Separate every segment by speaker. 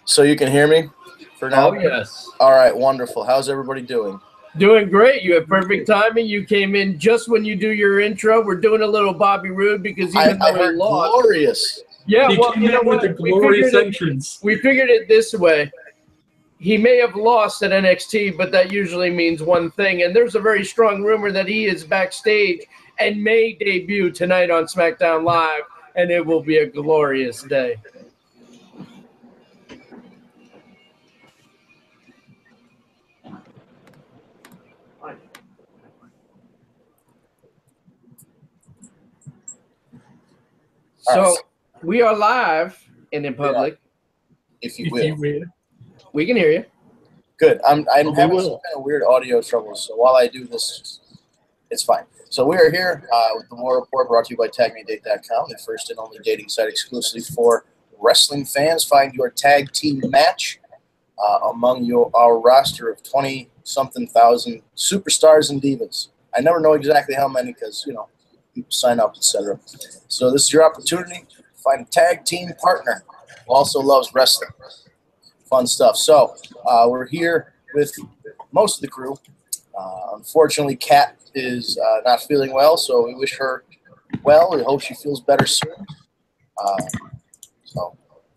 Speaker 1: So you can hear me for now?
Speaker 2: Oh, yes.
Speaker 1: All right, wonderful. How's everybody doing?
Speaker 2: Doing great. You have perfect timing. You came in just when you do your intro. We're doing a little Bobby Roode because even though he lost.
Speaker 1: Glorious.
Speaker 2: Yeah,
Speaker 3: he
Speaker 2: well,
Speaker 3: came
Speaker 2: you know
Speaker 3: in with
Speaker 2: what?
Speaker 3: a glorious entrance.
Speaker 2: We figured it this way. He may have lost at NXT, but that usually means one thing. And there's a very strong rumor that he is backstage and may debut tonight on SmackDown Live, and it will be a glorious day. So we are live and in public.
Speaker 1: Yeah. If you will.
Speaker 2: We can hear you.
Speaker 1: Good. I'm having some kind of weird audio troubles, so while I do this, it's fine. So we are here with the War Report, brought to you by TagMeDate.com, the first and only dating site exclusively for wrestling fans. Find your tag team match among our roster of 20-something thousand superstars and divas. I never know exactly how many because, you know, people sign up, etc. So this is your opportunity to find a tag team partner who also loves wrestling. Fun stuff. So we're here with most of the crew. Unfortunately, Kat is not feeling well, so we wish her well. We hope she feels better soon.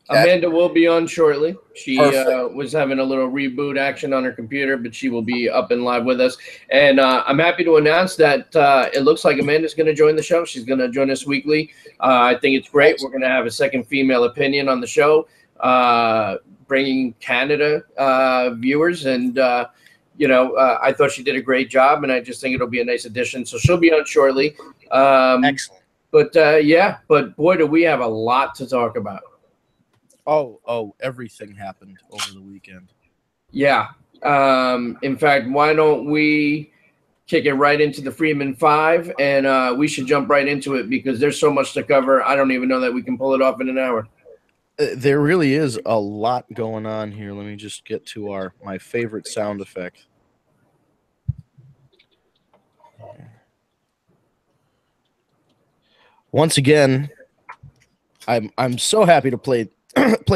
Speaker 1: Kat,
Speaker 2: Amanda will be on shortly. She was having a little reboot action on her computer, but she will be up and live with us. And I'm happy to announce that it looks like Amanda's going to join the show. She's going to join us weekly. I think it's great. We're going to have a second female opinion on the show, bringing Canada viewers. And, I thought she did a great job, and I just think it'll be a nice addition. So she'll be on shortly.
Speaker 1: Excellent.
Speaker 2: But boy, do we have a lot to talk about.
Speaker 4: Oh, everything happened over the weekend.
Speaker 2: Yeah. In fact, why don't we kick it right into the Freeman 5, and we should jump right into it because there's so much to cover. I don't even know that we can pull it off in an hour.
Speaker 4: There really is a lot going on here. Let me just get to my favorite sound effect. Once again, I'm so happy to play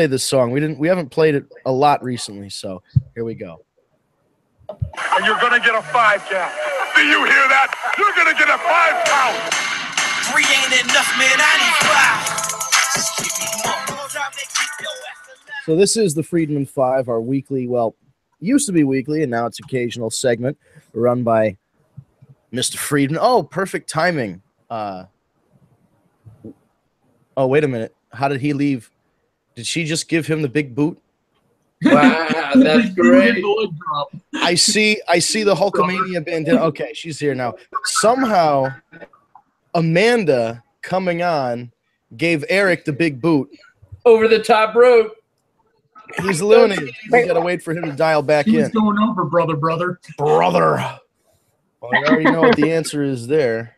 Speaker 4: this song. We haven't played it a lot recently, so here we go.
Speaker 5: And you're gonna get a 5 count. Do you hear that? You're gonna get a 5 count.
Speaker 6: 3 ain't enough, man. I need 5.
Speaker 4: So this is the Friedman 5, our weekly, well, used to be weekly, and now it's occasional segment run by Mr. Friedman. Oh, perfect timing. Oh, wait a minute. How did he leave? Did she just give him the big boot?
Speaker 2: Wow, that's great.
Speaker 4: I see the Hulkamania bandana. Okay, she's here now. Somehow, Amanda coming on gave Eric the big boot.
Speaker 2: Over the top rope.
Speaker 4: He's eliminated. We got to wait for him to dial back in.
Speaker 3: He's going over, brother.
Speaker 4: Brother. Well, I already know what the answer is there.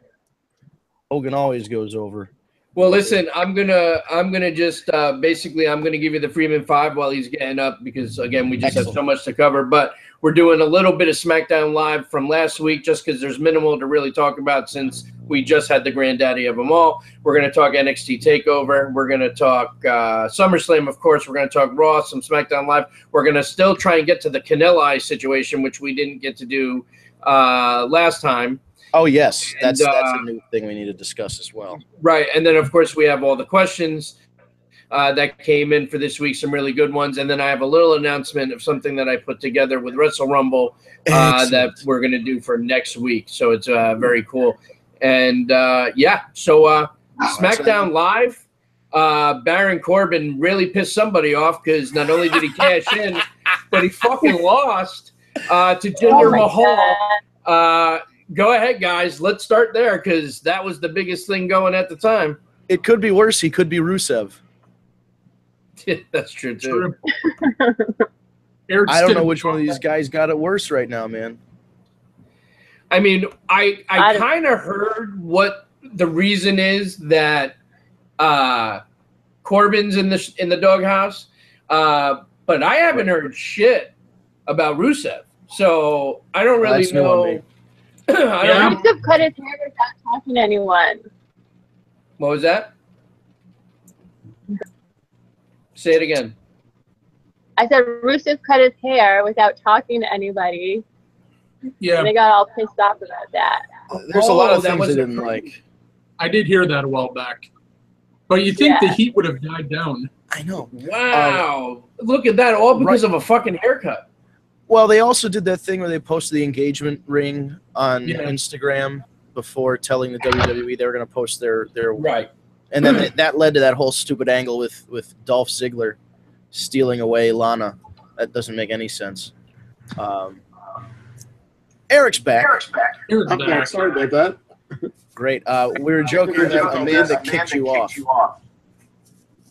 Speaker 4: Hogan always goes over.
Speaker 2: Well, listen, I'm gonna just basically I'm gonna give you the Freeman 5 while he's getting up because again we just have so much to cover. But we're doing a little bit of SmackDown Live from last week just because there's minimal to really talk about since we just had the granddaddy of them all. We're gonna talk NXT Takeover. We're gonna talk SummerSlam, of course. We're gonna talk Raw, some SmackDown Live. We're gonna still try and get to the Canelo situation, which we didn't get to do last time.
Speaker 4: Oh, yes. That's a new thing we need to discuss as well.
Speaker 2: Right. And then, of course, we have all the questions that came in for this week, some really good ones. And then I have a little announcement of something that I put together with Wrestle Rumble that we're going to do for next week. So it's very cool. And, so SmackDown Live, Baron Corbin really pissed somebody off because not only did he cash in, but he fucking lost to Jinder Mahal. Go ahead, guys. Let's start there because that was the biggest thing going at the time.
Speaker 4: It could be worse. He could be Rusev.
Speaker 2: That's true, too.
Speaker 4: I don't know which one of these guys got it worse right now, man.
Speaker 2: I mean, I kind of heard what the reason is that Corbin's in the doghouse, but I haven't heard shit about Rusev, so I don't really know.
Speaker 7: Rusev cut his hair without talking to anyone.
Speaker 2: What was that? Say it again.
Speaker 7: I said Rusev cut his hair without talking to anybody.
Speaker 3: Yeah.
Speaker 7: And they got all pissed off about that.
Speaker 4: There's a lot of things I didn't like.
Speaker 3: I did hear that a while back. But you think the heat would have died down.
Speaker 4: I know.
Speaker 2: Wow. Look at that. All because of a fucking haircut.
Speaker 4: Well, they also did that thing where they posted the engagement ring on Instagram before telling the WWE they were going to post their
Speaker 2: right.
Speaker 4: And then that led to that whole stupid angle with Dolph Ziggler stealing away Lana. That doesn't make any sense. Eric's back.
Speaker 3: Eric's
Speaker 8: I'm back. Sorry about that.
Speaker 4: Great. We were joking that Amanda kicked you off.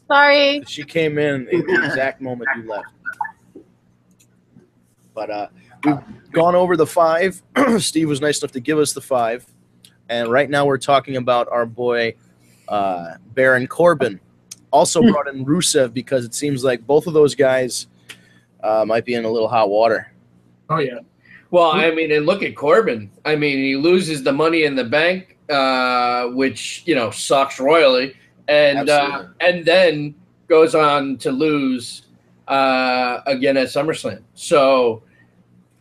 Speaker 7: Sorry.
Speaker 4: She came in at the exact moment you left. But we've gone over the 5. Steve was nice enough to give us the 5. And right now we're talking about our boy Baron Corbin. Also brought in Rusev because it seems like both of those guys might be in a little hot water.
Speaker 3: Oh, yeah.
Speaker 2: Well, I mean, and look at Corbin. I mean, he loses the Money in the Bank, which, sucks royally. And then goes on to lose again at SummerSlam. So,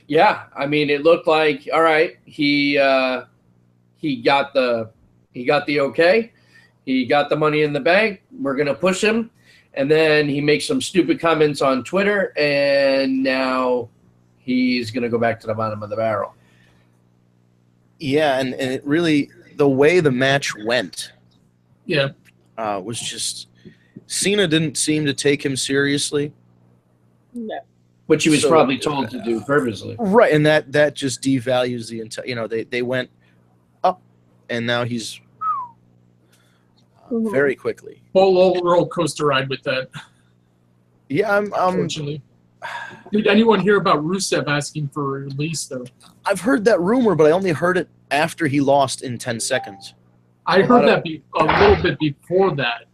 Speaker 2: yeah, I mean, it looked like, all right, he got the okay. He got the Money in the Bank. We're going to push him. And then he makes some stupid comments on Twitter, and now he's going to go back to the bottom of the barrel.
Speaker 4: Yeah, and it really, the way the match went was just, Cena didn't seem to take him seriously.
Speaker 7: No.
Speaker 2: Which he was probably told to do purposely.
Speaker 4: Right, and that just devalues the entire, they went up, and now he's very quickly.
Speaker 3: Whole roller coaster ride with that.
Speaker 4: Yeah,
Speaker 3: unfortunately. Did anyone hear about Rusev asking for a release, though?
Speaker 4: I've heard that rumor, but I only heard it after he lost in 10 seconds.
Speaker 3: I heard that a little bit before that,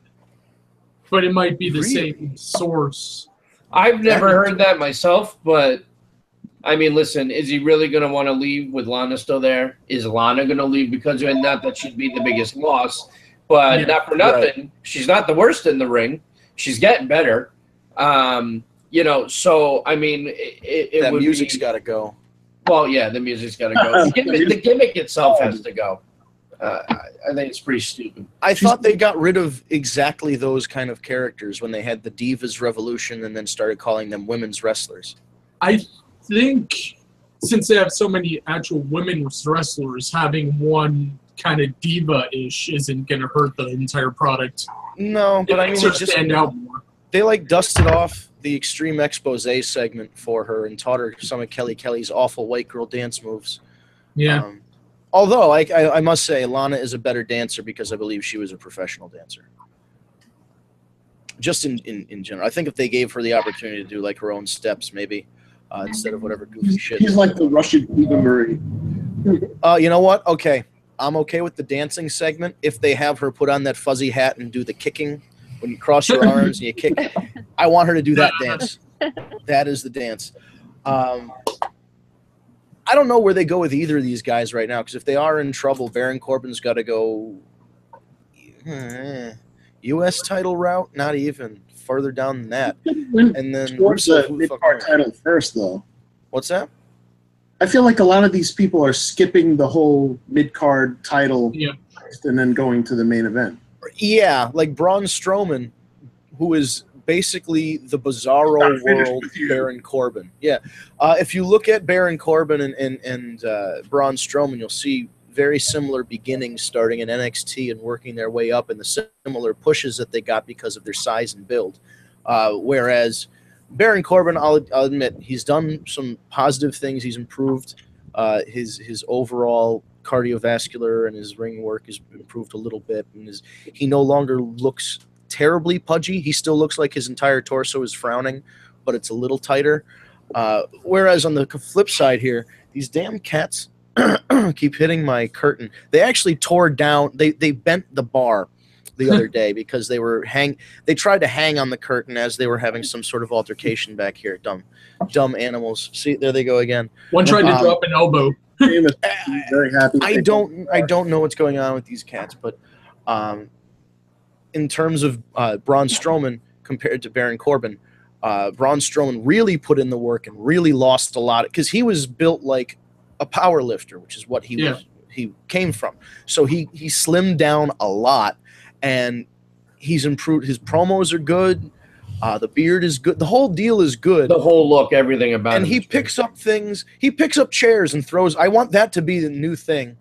Speaker 3: but it might be the same source.
Speaker 2: I've never heard that myself, but I mean, listen, is he really going to want to leave with Lana still there? Is Lana going to leave because of it? Not that she'd be the biggest loss, but not for nothing. She's not the worst in the ring. She's getting better. So, I mean,
Speaker 4: that music's got to go.
Speaker 2: Well, yeah, the music's got to go. The gimmick itself has to go. I think it's pretty stupid.
Speaker 4: I thought they got rid of exactly those kind of characters when they had the Divas Revolution and then started calling them women's wrestlers.
Speaker 3: I think since they have so many actual women's wrestlers, having one kind of diva-ish isn't going to hurt the entire product.
Speaker 4: No, but I mean,
Speaker 3: just stand out more.
Speaker 4: They dusted off the Extreme Expose segment for her and taught her some of Kelly's awful white girl dance moves.
Speaker 3: Yeah.
Speaker 4: Although I must say, Lana is a better dancer because I believe she was a professional dancer. Just in general, I think if they gave her the opportunity to do like her own steps, maybe instead of whatever goofy shit.
Speaker 8: She's like the Russian Eva Marie.
Speaker 4: You know what? Okay, I'm okay with the dancing segment if they have her put on that fuzzy hat and do the kicking when you cross your arms and you kick. I want her to do that dance. That is the dance. I don't know where they go with either of these guys right now, because if they are in trouble, Baron Corbin's got to go U.S. title route, not even further down than that. And then
Speaker 8: towards the mid-card title first, though.
Speaker 4: What's that?
Speaker 8: I feel like a lot of these people are skipping the whole mid-card title and then going to the main event.
Speaker 4: Yeah, like Braun Strowman, who is basically the Bizarro World Baron Corbin. Yeah. If you look at Baron Corbin and Braun Strowman, you'll see very similar beginnings starting in NXT and working their way up, and the similar pushes that they got because of their size and build. Whereas Baron Corbin, I'll admit, he's done some positive things. He's improved his overall cardiovascular, and his ring work has improved a little bit. And he no longer looks terribly pudgy. He still looks like his entire torso is frowning, but it's a little tighter. Whereas on the flip side here, these damn cats keep hitting my curtain. They actually tore down. They bent the bar the other day because they tried to hang on the curtain as they were having some sort of altercation back here. Dumb animals. See, there they go again.
Speaker 3: One tried to drop an elbow.
Speaker 8: Very happy.
Speaker 4: I don't know what's going on with these cats, but in terms of Braun Strowman compared to Baron Corbin, Braun Strowman really put in the work and really lost a lot because he was built like a power lifter, which is what he came from. So he slimmed down a lot, and he's improved. His promos are good. The beard is good. The whole deal is good.
Speaker 2: The whole look, everything about it.
Speaker 4: And he picks up things. He picks up chairs and throws. I want that to be the new thing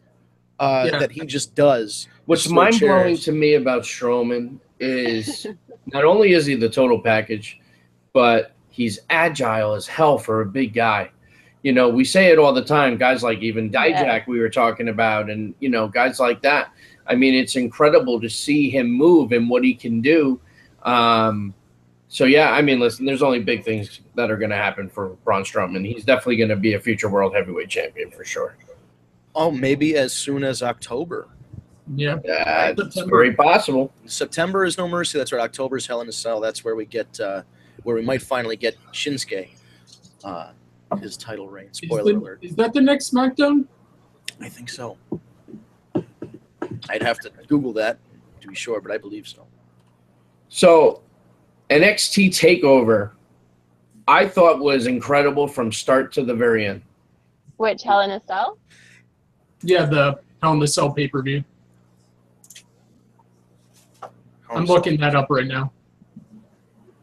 Speaker 4: that he just does.
Speaker 2: What's mind-blowing to me about Strowman is not only is he the total package, but he's agile as hell for a big guy. You know, we say it all the time. Guys like even Dijak we were talking about, and, you know, guys like that. I mean, it's incredible to see him move and what he can do. So, yeah, I mean, listen, there's only big things that are going to happen for Braun Strowman. He's definitely going to be a future world heavyweight champion for sure.
Speaker 4: Oh, maybe as soon as October.
Speaker 3: Yeah.
Speaker 2: It's very possible.
Speaker 4: September is No Mercy. That's right. October is Hell in a Cell. That's where we get where we might finally get Shinsuke his title reign. Spoiler alert.
Speaker 3: Is that the next SmackDown?
Speaker 4: I think so. I'd have to Google that to be sure, but I believe so.
Speaker 2: So, NXT TakeOver, I thought was incredible from start to the very end.
Speaker 7: Which, Hell in a Cell?
Speaker 3: Yeah, the Hell in a Cell pay-per-view. I'm looking that up right now.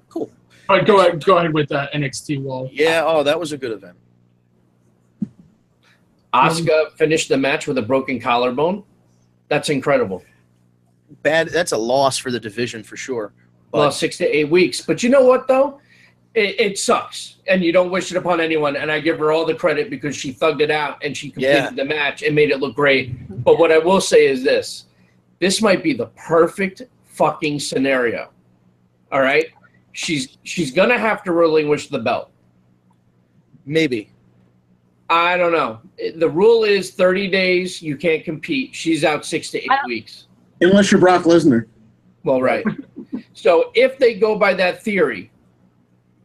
Speaker 4: Cool.
Speaker 3: But go ahead with that NXT wall.
Speaker 4: Yeah, oh, that was a good event.
Speaker 2: Asuka finished the match with a broken collarbone. That's incredible.
Speaker 4: That's a loss for the division for sure.
Speaker 2: Well, 6 to 8 weeks. But you know what, though? It sucks. And you don't wish it upon anyone. And I give her all the credit because she thugged it out and she completed the match and made it look great. But what I will say is this. This might be the perfect fucking scenario. All right? She's going to have to relinquish the belt.
Speaker 4: Maybe.
Speaker 2: I don't know. The rule is 30 days. You can't compete. She's out 6 to 8 weeks.
Speaker 8: Unless you're Brock Lesnar.
Speaker 2: Well, right. So if they go by that theory,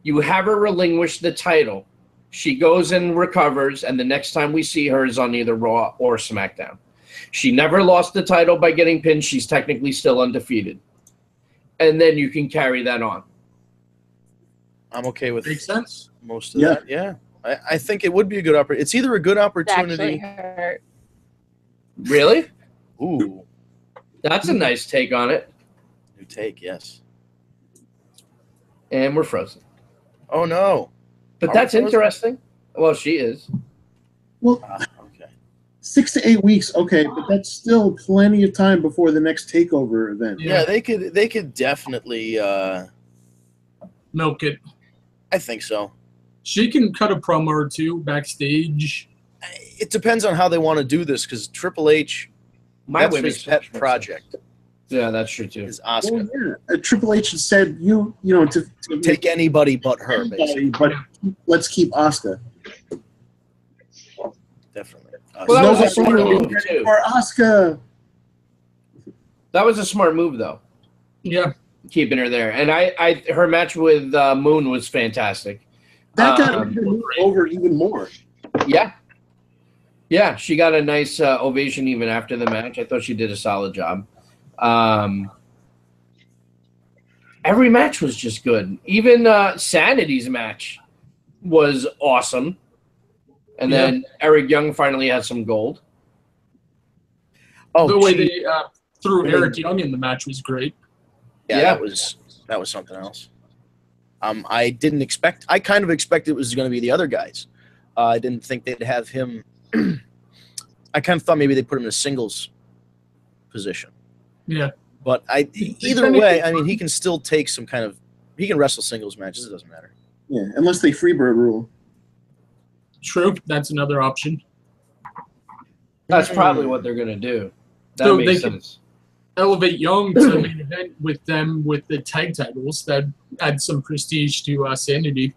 Speaker 2: you have her relinquish the title. She goes and recovers, and the next time we see her is on either Raw or SmackDown. She never lost the title by getting pinned. She's technically still undefeated. And then you can carry that on.
Speaker 4: I'm okay with
Speaker 3: Makes sense.
Speaker 4: most of that. Yeah. I think it would be a good opportunity. It's either a good opportunity.
Speaker 7: Hurt.
Speaker 2: Really?
Speaker 4: Ooh.
Speaker 2: That's a nice take on it.
Speaker 4: New take, yes.
Speaker 2: And we're frozen.
Speaker 4: Oh, no.
Speaker 2: But that's interesting. Well, she is.
Speaker 8: Well,
Speaker 4: okay.
Speaker 8: 6 to 8 weeks, okay, but that's still plenty of time before the next takeover event.
Speaker 4: Yeah, they could definitely
Speaker 3: milk it.
Speaker 4: I think so.
Speaker 3: She can cut a promo or two backstage.
Speaker 4: It depends on how they want to do this because Triple H, that's his pet project.
Speaker 2: Yeah, that's true too.
Speaker 4: Is Asuka.
Speaker 8: Well, yeah. Triple H has said you know to
Speaker 4: take anybody but her, basically.
Speaker 8: But let's keep Asuka.
Speaker 4: Definitely.
Speaker 2: Well, that was a smart move too.
Speaker 8: For Asuka.
Speaker 2: That was a smart move, though.
Speaker 3: Yeah,
Speaker 2: keeping her there, and her match with Moon was fantastic.
Speaker 8: That got over even more.
Speaker 2: Yeah. Yeah, she got a nice ovation even after the match. I thought she did a solid job. Every match was just good. Even Sanity's match was awesome. And then Eric Young finally had some gold.
Speaker 3: Oh, the way they threw Eric Young in the match was great.
Speaker 4: Yeah, that was something else. I kind of expected it was going to be the other guys. I didn't think they'd have him. I kind of thought maybe they'd put him in a singles position.
Speaker 3: Yeah.
Speaker 4: But either way, I mean, he can still take some kind of – he can wrestle singles matches. It doesn't matter.
Speaker 8: Yeah, unless they freebird rule.
Speaker 3: True. That's another option.
Speaker 2: That's probably what they're going to do. That makes sense.
Speaker 3: Elevate Young to main event with them with the tag titles. That add some prestige to Sanity.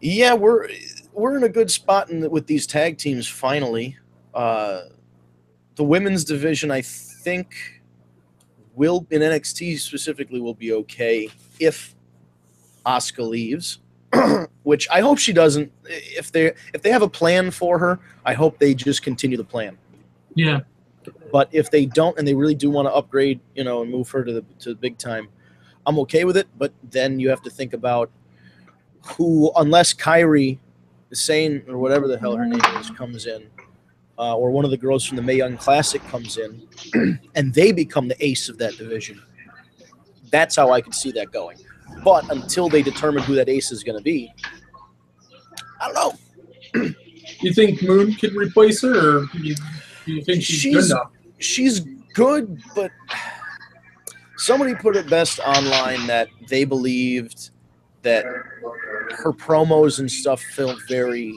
Speaker 4: Yeah, we're in a good spot with these tag teams finally. The women's division, I think, will in NXT specifically will be okay if Asuka leaves, which I hope she doesn't. If they have a plan for her, I hope they just continue the plan.
Speaker 3: Yeah.
Speaker 4: But if they don't and they really do want to upgrade, and move her to the big time, I'm okay with it. But then you have to think about who, unless Kairi Sane or whatever the hell her name is comes in, or one of the girls from the Mae Young Classic comes in, and they become the ace of that division. That's how I could see that going. But until they determine who that ace is going to be, I don't know.
Speaker 3: You think Moon could replace her, or do you think she's good enough?
Speaker 4: She's good, but somebody put it best online that they believed that her promos and stuff felt very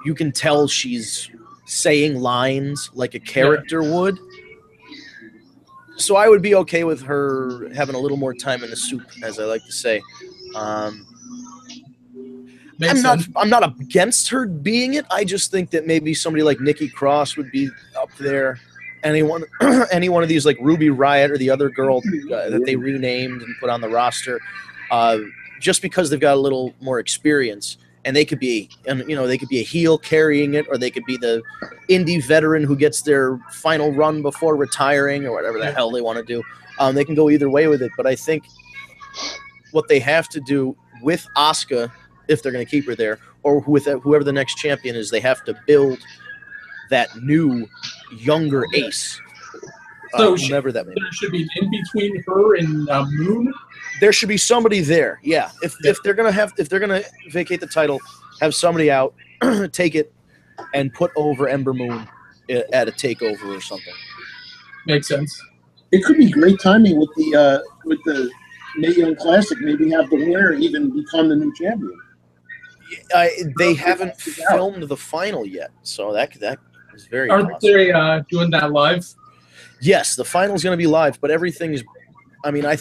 Speaker 4: you can tell she's saying lines like a character would. So I would be okay with her having a little more time in the soup, as I like to say. I'm not against her being it. I just think that maybe somebody like Nikki Cross would be up there. Any one of these, like Ruby Riott or the other girl that they renamed and put on the roster, just because they've got a little more experience, and they could be, they could be a heel carrying it, or they could be the indie veteran who gets their final run before retiring, or whatever the hell they want to do. They can go either way with it, but I think what they have to do with Asuka, if they're going to keep her there, or with whoever the next champion is, they have to build that new, younger ace.
Speaker 3: So
Speaker 4: whomever that may be.
Speaker 3: There should be an in between her and Moon.
Speaker 4: There should be somebody there. Yeah, if they're gonna vacate the title, have somebody out, take it, and put over Ember Moon at a takeover or something.
Speaker 3: Makes sense.
Speaker 8: It could be great timing with the Mae Young Classic. Maybe have the winner even become the new champion.
Speaker 4: They haven't filmed the final yet, so that is very.
Speaker 3: Aren't
Speaker 4: possible.
Speaker 3: they doing that live?
Speaker 4: Yes, the final's going to be live, but everything is. I mean, I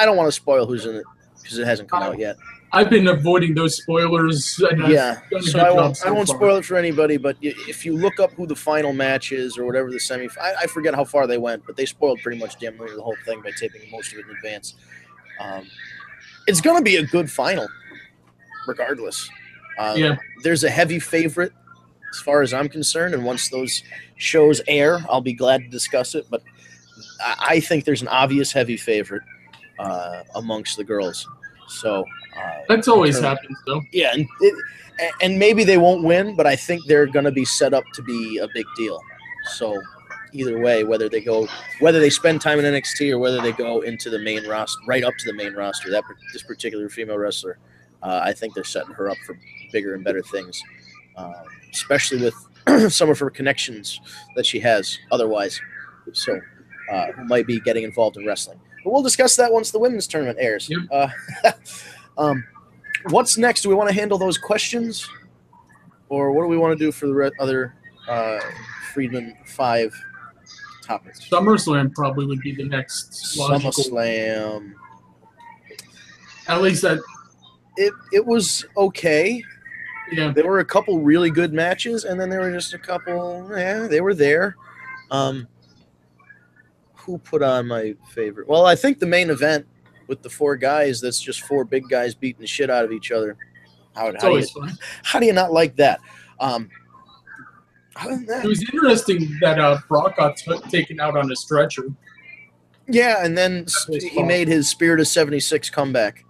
Speaker 4: don't want to spoil who's in it because it hasn't come out yet.
Speaker 3: I've been avoiding those spoilers.
Speaker 4: Yeah, so I won't spoil it for anybody. But if you look up who the final match is or whatever the semi, I forget how far they went, but they spoiled pretty much damn near the whole thing by taping most of it in advance. It's going to be a good final, regardless. There's a heavy favorite as far as I'm concerned, and once those shows air, I'll be glad to discuss it. But I think there's an obvious heavy favorite amongst the girls. So
Speaker 3: that's always happens, though.
Speaker 4: Yeah, and maybe they won't win, but I think they're going to be set up to be a big deal. So either way, whether they spend time in NXT or whether they go into the main roster, right up to the main roster, this particular female wrestler, I think they're setting her up for bigger and better things, especially with some of her connections that she has otherwise. So who might be getting involved in wrestling. But we'll discuss that once the women's tournament airs. Yep. What's next? Do we want to handle those questions? Or what do we want to do for the other Friedman 5 topics?
Speaker 3: SummerSlam probably would be the next logical.
Speaker 4: SummerSlam.
Speaker 3: At least that.
Speaker 4: It was okay.
Speaker 3: Yeah.
Speaker 4: There were a couple really good matches, and then there were just a couple. Yeah, they were there. Who put on my favorite? Well, I think the main event with the 4 guys, that's just 4 big guys beating the shit out of each other. How do you not like that? Other than that,
Speaker 3: it was interesting that Brock got taken out on a stretcher.
Speaker 4: Yeah, and then he made his Spirit of 76 comeback.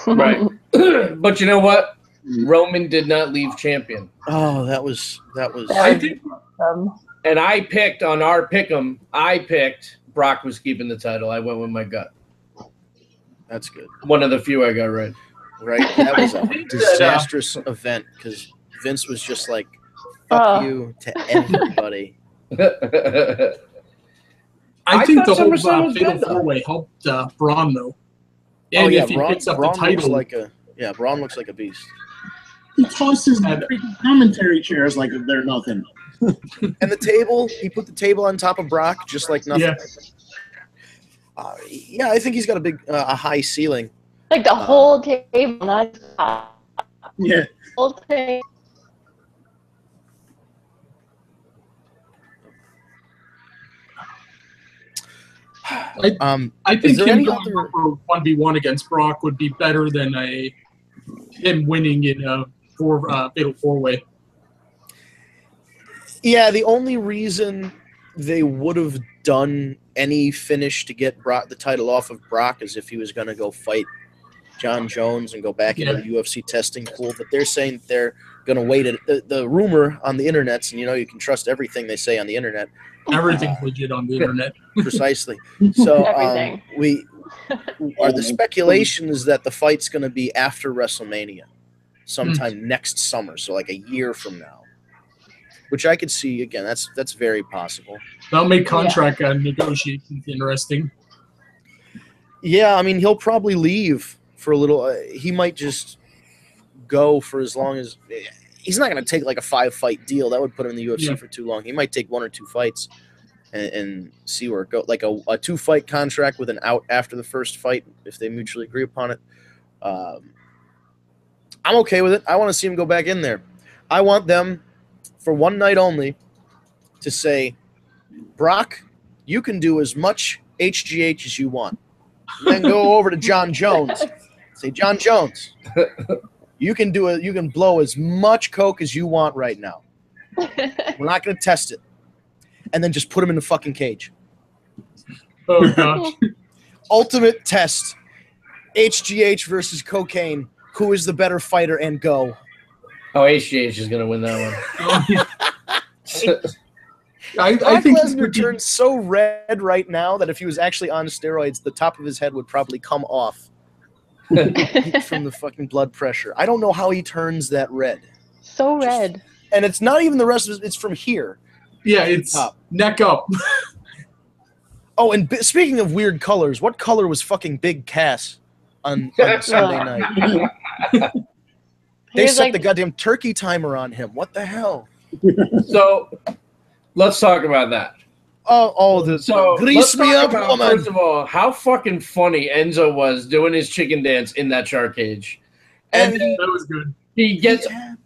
Speaker 2: Right. But you know what? Roman did not leave champion.
Speaker 4: Oh, that was.
Speaker 2: I think. And I picked on our pick'em. I picked Brock was keeping the title. I went with my gut.
Speaker 4: That's good.
Speaker 2: One of the few I got right.
Speaker 4: Right. That was a disastrous event because Vince was just like, "Fuck you" to everybody.
Speaker 3: I think the whole Fatal 4-Way helped Braun though. And if he picks up the title,
Speaker 4: Braun looks like a beast.
Speaker 8: He tosses the commentary chairs like they're nothing.
Speaker 4: And the table, he put the table on top of Brock just like nothing. Yeah, I think he's got a high ceiling.
Speaker 7: Like the whole table, not just top.
Speaker 8: Yeah.
Speaker 7: Whole table.
Speaker 3: I think him going for 1v1 against Brock would be better than him winning in a fatal 4-way.
Speaker 4: Yeah, the only reason they would have done any finish to get the title off of Brock is if he was going to go fight John Jones and go back into the UFC testing pool. But they're saying they're going to wait. The rumor on the internet, and you can trust everything they say on the internet.
Speaker 3: Everything's legit on the internet.
Speaker 4: Precisely. So the speculation is that the fight's going to be after WrestleMania, sometime next summer, so like a year from now. Which I could see again. That's very possible.
Speaker 3: That'll make contract negotiations interesting.
Speaker 4: Yeah, I mean he'll probably leave for a little. He might just go for as long as. He's not going to take like a 5-fight deal. That would put him in the UFC for too long. He might take 1 or 2 fights and see where it goes. Like a 2-fight contract with an out after the first fight if they mutually agree upon it. I'm okay with it. I want to see him go back in there. I want them, for one night only, to say, Brock, you can do as much HGH as you want. And then go over to John Jones. Say, John Jones, you can blow as much coke as you want right now. We're not going to test it. And then just put him in the fucking cage.
Speaker 3: Oh, gosh.
Speaker 4: Ultimate test. HGH versus cocaine. Who is the better fighter, and go.
Speaker 2: Oh, HGH is going to win that one.
Speaker 4: I think Lesnar turns so red right now that if he was actually on steroids, the top of his head would probably come off from the fucking blood pressure. I don't know how he turns that red.
Speaker 7: So red.
Speaker 4: And it's not even the rest of it. It's from here.
Speaker 3: Yeah, it's neck up.
Speaker 4: Oh, and speaking of weird colors, what color was fucking Big Cass on Sunday night? They set the goddamn turkey timer on him. What the hell?
Speaker 2: So, let's talk about that.
Speaker 4: Grease me up, woman.
Speaker 2: First of all, how fucking funny Enzo was doing his chicken dance in that shark cage. And
Speaker 3: that was good.
Speaker 2: He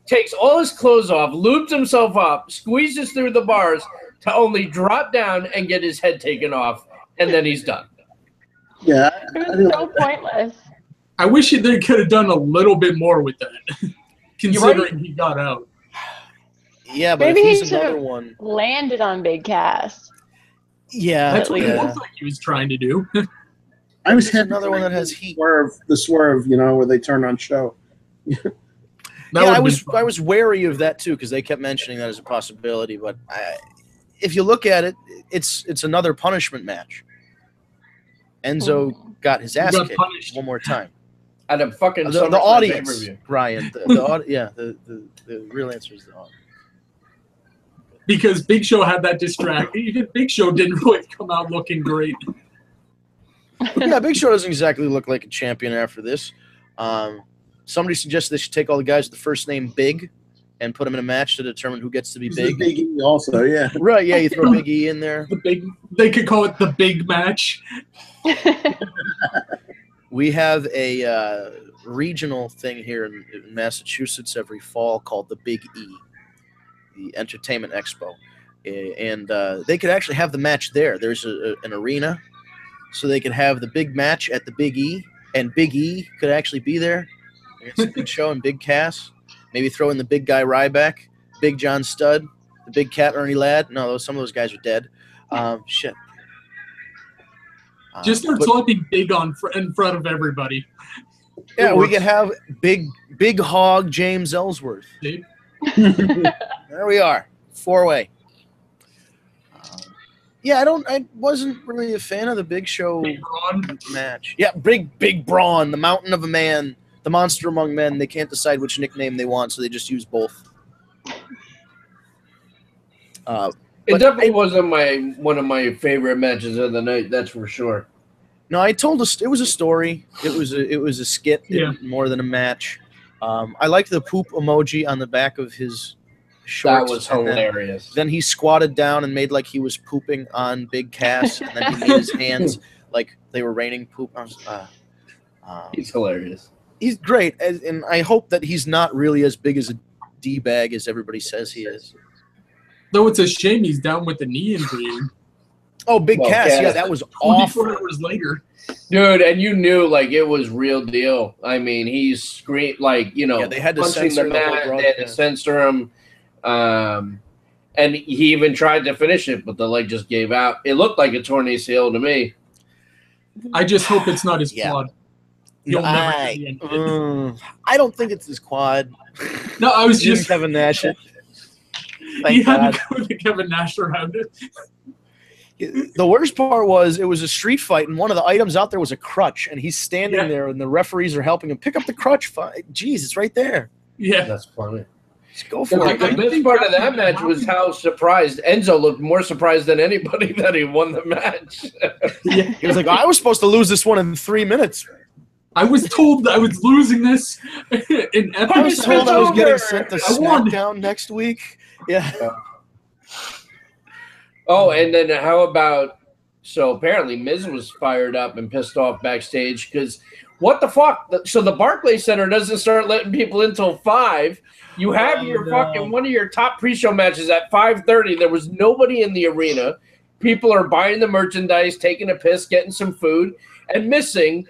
Speaker 2: takes all his clothes off, lubes himself up, squeezes through the bars to only drop down and get his head taken off, and then he's done.
Speaker 8: Yeah.
Speaker 7: It was so pointless.
Speaker 3: I wish they could have done a little bit more with that, considering he got out.
Speaker 4: Yeah, but
Speaker 7: maybe
Speaker 4: if he's
Speaker 7: he
Speaker 4: another one,
Speaker 7: landed on Big Cass.
Speaker 4: Yeah,
Speaker 3: that's what it looked like he was trying to do.
Speaker 8: I was
Speaker 4: another one that has heat.
Speaker 8: The swerve, where they turn on show.
Speaker 4: I was wary of that too because they kept mentioning that as a possibility. But if you look at it, it's another punishment match. Enzo got his ass kicked one more time.
Speaker 2: At a fucking
Speaker 4: the audience, Ryan. The real answer is the audience.
Speaker 3: Because Big Show had that distract. Even Big Show didn't really come out looking great.
Speaker 4: Yeah, Big Show doesn't exactly look like a champion after this. Somebody suggested they should take all the guys with the first name Big and put them in a match to determine who gets to be big.
Speaker 8: Big E also, yeah.
Speaker 4: Right, yeah, you throw Big E in there.
Speaker 3: They could call it the Big Match.
Speaker 4: We have a regional thing here in Massachusetts every fall called the Big E, the Entertainment Expo. And they could actually have the match there. There's an arena, so they could have the big match at the Big E, and Big E could actually be there. It's a Big Show and Big Cass. Maybe throw in the big guy Ryback, Big John Studd, the Big Cat Ernie Ladd. No, some of those guys are dead. Shit.
Speaker 3: Just start talking big in front of everybody.
Speaker 4: Yeah, we could have big hog James Ellsworth. There we are, 4-way. Yeah, I wasn't really a fan of the Big Show match. Yeah, big Braun, the mountain of a man, the monster among men. They can't decide which nickname they want, so they just use both.
Speaker 2: It definitely wasn't one of my favorite matches of the night. That's for sure.
Speaker 4: No, I told us it was a story. It was a skit more than a match. I liked the poop emoji on the back of his shorts.
Speaker 2: That was hilarious.
Speaker 4: Then he squatted down and made like he was pooping on Big Cass, and then he made his hands like they were raining poop.
Speaker 2: He's hilarious.
Speaker 4: He's great, and I hope that he's not really as big as a D-bag as everybody says he is.
Speaker 3: Though it's a shame he's down with the knee injury.
Speaker 4: Oh, Big Cass. Yeah, that was awful.
Speaker 3: 24 hours later.
Speaker 2: Dude, and you knew, like, it was real deal. I mean, he screamed, like, you know,
Speaker 4: yeah, they had to
Speaker 2: punching
Speaker 4: censor
Speaker 2: the mat, they had to censor him. And he even tried to finish it, but the leg just gave out. It looked like a torn ACL to me.
Speaker 3: I just hope it's not his quad.
Speaker 4: I don't think it's his quad.
Speaker 3: No, I was just
Speaker 4: Kevin Nash.
Speaker 3: He had to go with the Kevin Nash around it.
Speaker 4: The worst part was it was a street fight, and one of the items out there was a crutch, and he's standing there, and the referees are helping him pick up the crutch. Jeez, it's right there.
Speaker 3: Yeah,
Speaker 2: that's funny.
Speaker 4: Let's go for it.
Speaker 2: The best part of that match was how surprised Enzo looked, more surprised than anybody that he won the match.
Speaker 4: Yeah, he was like, I was supposed to lose this one in 3 minutes.
Speaker 3: I was told I was losing this in epic.
Speaker 4: I was told I was getting sent to SmackDown next week. Yeah.
Speaker 2: Oh, and then how about, so apparently Miz was fired up and pissed off backstage because what the fuck? So the Barclays Center doesn't start letting people in until 5. You have your fucking one of your top pre-show matches at 5:30. There was nobody in the arena. People are buying the merchandise, taking a piss, getting some food, and missing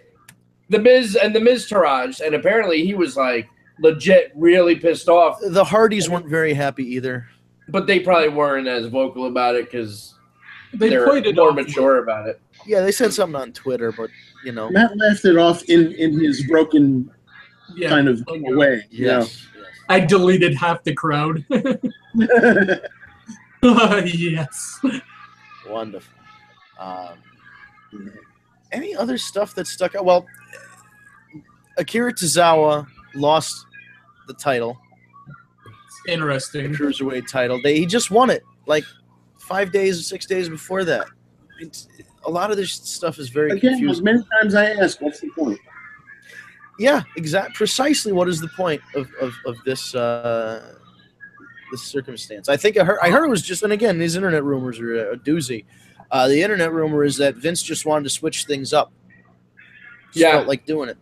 Speaker 2: the Miz and the Miztourage. And apparently he was like legit really pissed off.
Speaker 4: The Hardys weren't very happy either.
Speaker 2: But they probably weren't as vocal about it because they're
Speaker 3: played it
Speaker 2: more mature about it.
Speaker 4: Yeah, they said something on Twitter, but, you know.
Speaker 8: Matt laughed it off in his broken kind of way.
Speaker 4: Yes.
Speaker 3: I deleted half the crowd. Yes.
Speaker 4: Wonderful. Any other stuff that stuck out? Well, Akira Tozawa lost the title.
Speaker 3: Interesting.
Speaker 4: The Cruiserweight title. He just won it like 5 days or 6 days before that. A lot of this stuff is very confusing.
Speaker 8: As many times I ask, what's the point?
Speaker 4: Yeah, precisely. What is the point of this this circumstance? I think I heard it was just, and again, these internet rumors are a doozy. The internet rumor is that Vince just wanted to switch things up. Felt like doing it.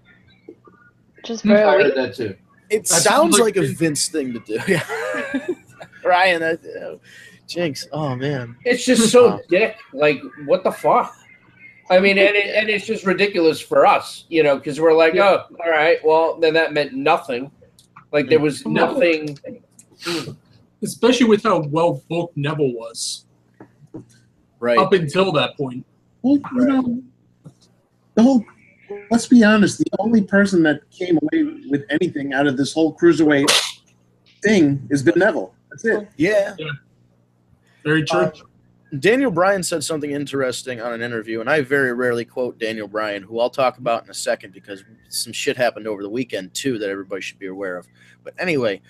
Speaker 7: Just
Speaker 2: I heard that too.
Speaker 4: It sounds like a Vince thing to do. Yeah. Ryan, Jinx. Oh man,
Speaker 2: it's just so dick. Like, what the fuck? I mean, and it's just ridiculous for us, you know, because we're like, oh, all right, well, then that meant nothing. Like, there was nothing.
Speaker 3: Especially with how well booked Neville was.
Speaker 4: Right.
Speaker 3: Up until that point.
Speaker 8: Well, you know, the whole. Let's be honest. The only person that came away with anything out of this whole cruiserweight thing is the Neville. That's it.
Speaker 4: Yeah.
Speaker 3: Very true.
Speaker 4: Daniel Bryan said something interesting on an interview, and I very rarely quote Daniel Bryan, who I'll talk about in a second because some shit happened over the weekend, too, that everybody should be aware of. But anyway,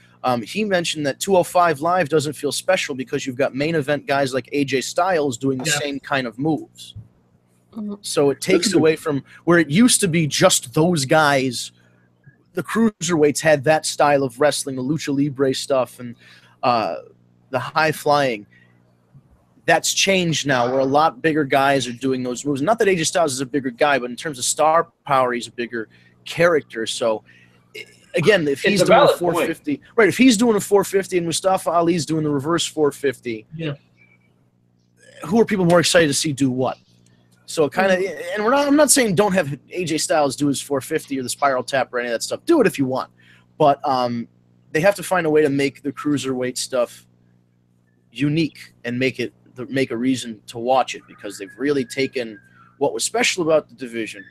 Speaker 4: he mentioned that 205 Live doesn't feel special because you've got main event guys like AJ Styles doing the same kind of moves. So it takes away from where it used to be just those guys. The cruiserweights had that style of wrestling, the lucha libre stuff, and the high flying. That's changed now, where a lot bigger guys are doing those moves. Not that AJ Styles is a bigger guy, but in terms of star power, he's a bigger character. So, again, if he's doing a 450, right? If he's doing a 450 and Mustafa Ali's doing the reverse 450, who are people more excited to see do what? So kind of, and I'm not saying don't have AJ Styles do his 450 or the spiral tap or any of that stuff. Do it if you want, but they have to find a way to make the cruiserweight stuff unique and make a reason to watch it, because they've really taken what was special about the division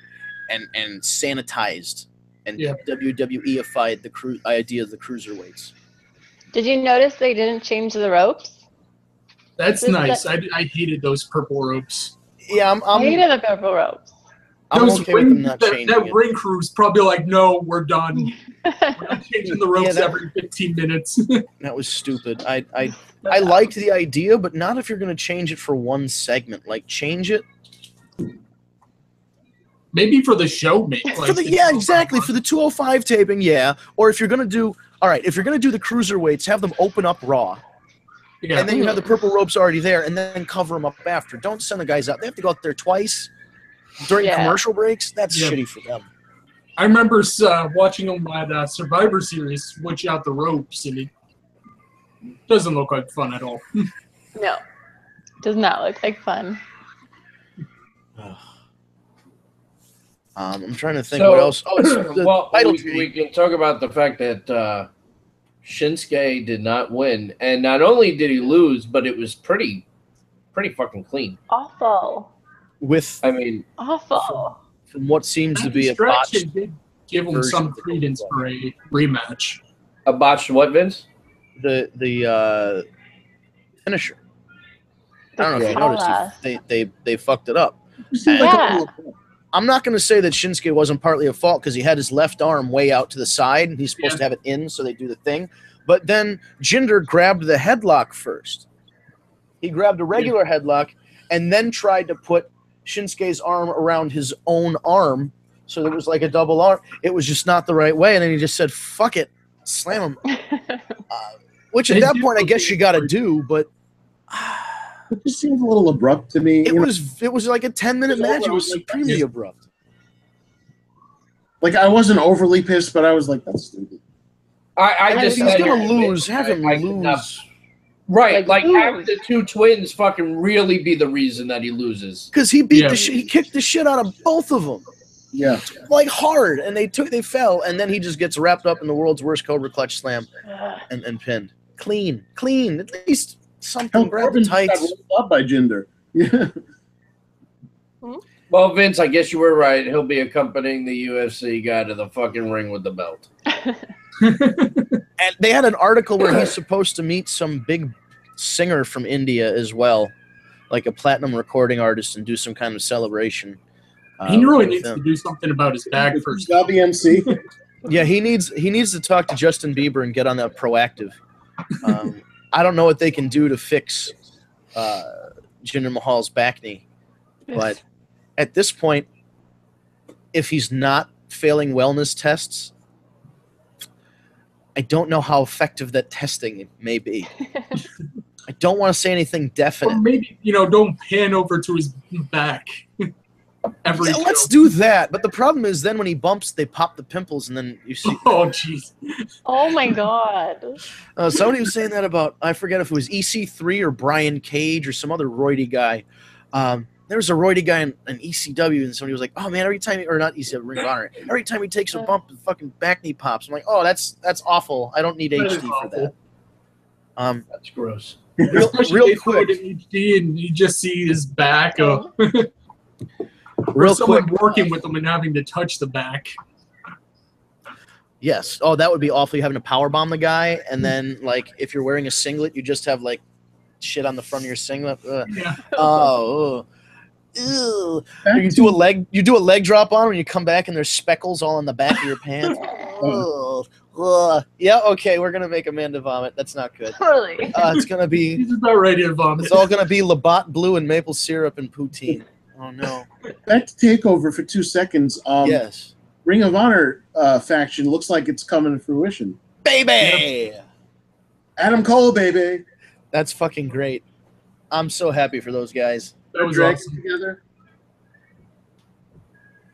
Speaker 4: and sanitized and WWE-ified the idea of the cruiserweights.
Speaker 7: Did you notice they didn't change the ropes?
Speaker 3: That's nice. I hated those purple ropes.
Speaker 4: Yeah,
Speaker 7: I hated the purple ropes.
Speaker 4: I'm okay with them not changing
Speaker 3: that ring crew's probably like, no, we're done. We're not changing the ropes every 15 minutes.
Speaker 4: That was stupid. I liked the idea, but not if you're going to change it for one segment. Like, change it.
Speaker 3: Maybe for the show, maybe. Like,
Speaker 4: exactly. For the 205 taping, yeah. Or if you're going to do, if you're going to do the cruiserweights, have them open up Raw. Yeah. And then you have the purple ropes already there, and then cover them up after. Don't send the guys out. They have to go out there twice during commercial breaks. That's shitty for them.
Speaker 3: I remember watching him at Survivor Series switch out the ropes, and it doesn't look like fun at all.
Speaker 7: No, does not look like fun.
Speaker 4: I'm trying to think what else. Oh, it's the title
Speaker 2: we can talk about the fact that Shinsuke did not win, and not only did he lose, but it was pretty fucking clean.
Speaker 7: Awful.
Speaker 4: Awful. From what seems to be a botched.
Speaker 3: Did give him some credence for a rematch.
Speaker 2: A botched what, Vince?
Speaker 4: The finisher. I don't know if you noticed. They fucked it up.
Speaker 7: Yeah.
Speaker 4: I'm not going to say that Shinsuke wasn't partly at fault because he had his left arm way out to the side. He's supposed to have it in, so they do the thing. But then Jinder grabbed the headlock first. He grabbed a regular headlock and then tried to put Shinsuke's arm around his own arm, so there was like a double arm. It was just not the right way, and then he just said, fuck it, slam him. Which at that point I guess you got to do, but...
Speaker 8: It just seemed a little abrupt to me.
Speaker 4: It was like a 10-minute match. It was supremely abrupt.
Speaker 8: Like, I wasn't overly pissed, but I was like, that's stupid.
Speaker 4: He's going to lose. Have him lose.
Speaker 2: Right, like have the two twins fucking really be the reason that he loses.
Speaker 4: Because he beat he kicked the shit out of both of them.
Speaker 8: Yeah.
Speaker 4: Like hard. And they fell, and then he just gets wrapped up in the world's worst Cobra Clutch slam and pinned. Clean. At least something. Grab the tights.
Speaker 8: Got rolled up by Jinder. Yeah.
Speaker 2: Well, Vince, I guess you were right. He'll be accompanying the UFC guy to the fucking ring with the belt.
Speaker 4: And they had an article where he's supposed to meet some big singer from India as well, like a platinum recording artist, and do some kind of celebration.
Speaker 3: He really needs to do something about his back first.
Speaker 8: The MC.
Speaker 4: Yeah, he needs to talk to Justin Bieber and get on that Proactive. I don't know what they can do to fix Jinder Mahal's back knee, but at this point, if he's not failing wellness tests, I don't know how effective that testing may be. I don't want to say anything definite.
Speaker 3: Or maybe, don't pan over to his back.
Speaker 4: Let's do that. But the problem is then when he bumps, they pop the pimples, and then you see.
Speaker 3: Oh, jeez.
Speaker 7: Oh, my God.
Speaker 4: Somebody was saying that about, I forget if it was EC3 or Brian Cage or some other roidy guy. There was a roidy guy in ECW, and somebody was like, "Oh man, every time or not ECW, Ring of Honor, every time he takes a bump, the fucking back knee pops." I'm like, "Oh, that's awful. I don't need HD for that."
Speaker 2: That's gross.
Speaker 4: Real quick,
Speaker 3: HD, and you just see his back.
Speaker 4: Real
Speaker 3: someone
Speaker 4: quick,
Speaker 3: working with him and having to touch the back.
Speaker 4: Yes. Oh, that would be awful. You having to power bomb the guy, and then like if you're wearing a singlet, you just have like shit on the front of your singlet.
Speaker 3: Yeah.
Speaker 4: Oh. Ew. You do a leg drop on him, and you come back and there's speckles all on the back of your pants. Yeah, okay, we're gonna make Amanda vomit. That's not good.
Speaker 7: Totally.
Speaker 4: It's gonna be.
Speaker 3: He's about ready to vomit.
Speaker 4: It's all gonna be Labatt Blue and maple syrup and poutine. Oh no.
Speaker 8: Back to TakeOver for 2 seconds.
Speaker 4: Yes.
Speaker 8: Ring of Honor faction looks like it's coming to fruition.
Speaker 4: Baby.
Speaker 8: Yep. Adam Cole, baby.
Speaker 4: That's fucking great. I'm so happy for those guys.
Speaker 3: That was awesome.
Speaker 8: Together.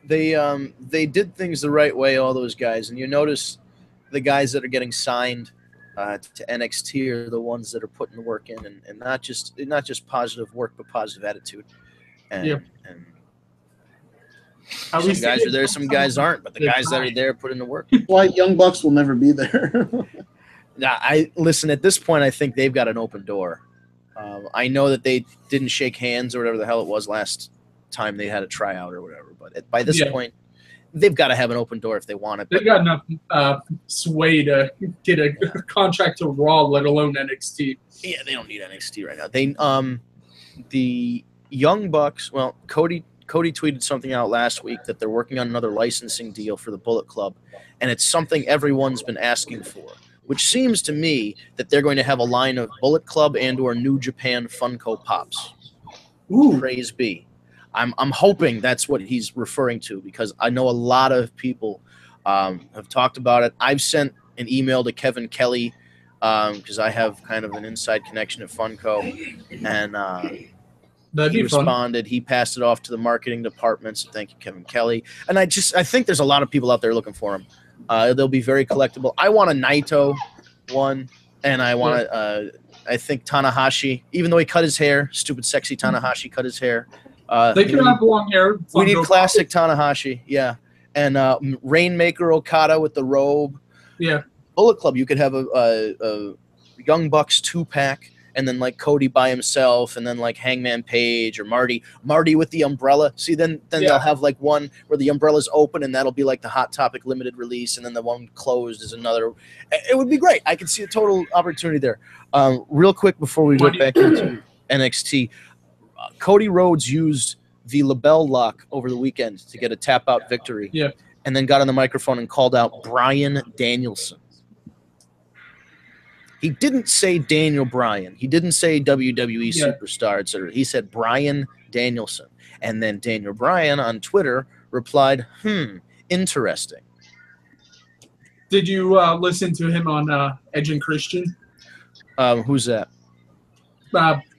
Speaker 4: They did things the right way, all those guys, and you notice the guys that are getting signed to NXT are the ones that are putting the work in, and not just positive work, but positive attitude. And, and some guys are there, some guys aren't, but the guys that are there put in the work.
Speaker 8: Why Young Bucks will never be there.
Speaker 4: Now, listen. At this point, I think they've got an open door. I know that they didn't shake hands or whatever the hell it was last time they had a tryout or whatever, but by this point, they've got to have an open door if they want it.
Speaker 3: They've got enough sway to get a contract to Raw, let alone NXT.
Speaker 4: Yeah, they don't need NXT right now. They the Young Bucks. Well, Cody tweeted something out last week that they're working on another licensing deal for the Bullet Club, and it's something everyone's been asking for. Which seems to me that they're going to have a line of Bullet Club and or New Japan Funko Pops.
Speaker 3: Ooh.
Speaker 4: Praise be. I'm hoping that's what he's referring to, because I know a lot of people have talked about it. I've sent an email to Kevin Kelly because I have kind of an inside connection at Funko, and
Speaker 3: That'd
Speaker 4: he
Speaker 3: be fun.
Speaker 4: responded. He passed it off to the marketing department. So thank you, Kevin Kelly. And I think there's a lot of people out there looking for him. They'll be very collectible. I want a Naito one, and I want I think Tanahashi, even though he cut his hair, stupid sexy Tanahashi cut his hair.
Speaker 3: They can have long hair.
Speaker 4: We need classic Tanahashi, yeah. And Rainmaker Okada with the robe.
Speaker 3: Yeah.
Speaker 4: Bullet Club, you could have a Young Bucks 2-pack, and then like Cody by himself, and then like Hangman Page or Marty with the umbrella. See, then they'll have like one where the umbrella's open, and that'll be like the Hot Topic limited release, and then the one closed is another. It would be great. I could see a total opportunity there. Real quick before we get back into NXT, Cody Rhodes used the LaBelle lock over the weekend to get a tap-out victory.
Speaker 3: Yeah.
Speaker 4: And then got on the microphone and called out Bryan Danielson. He didn't say Daniel Bryan. He didn't say WWE superstar, etc. He said Bryan Danielson. And then Daniel Bryan on Twitter replied, interesting.
Speaker 3: Did you listen to him on Edge and Christian?
Speaker 4: Who's that?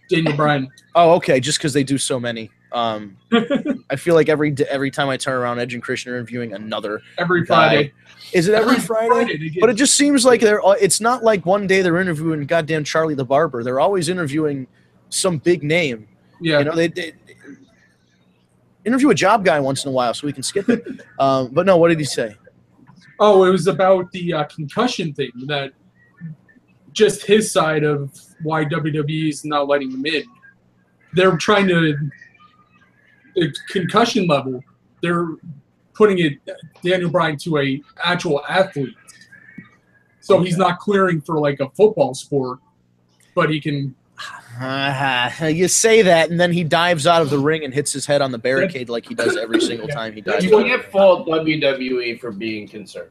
Speaker 3: Daniel Bryan.
Speaker 4: Oh, okay. Just because they do so many. I feel like every time I turn around, Edge and Christian are interviewing another
Speaker 3: every
Speaker 4: guy.
Speaker 3: Friday.
Speaker 4: Is it every Friday? But it just seems like it's not like one day they're interviewing goddamn Charlie the Barber. They're always interviewing some big name.
Speaker 3: Yeah.
Speaker 4: You know, they interview a job guy once in a while so we can skip it. But no, what did he say?
Speaker 3: Oh, it was about the concussion thing, that just his side of why WWE is not letting him in. They're trying to concussion level, they're putting it Daniel Bryan to a actual athlete. So he's not clearing for like a football sport, but he can.
Speaker 4: You say that, and then he dives out of the ring and hits his head on the barricade like he does every single time he dives.
Speaker 2: You can't fault WWE for being concerned.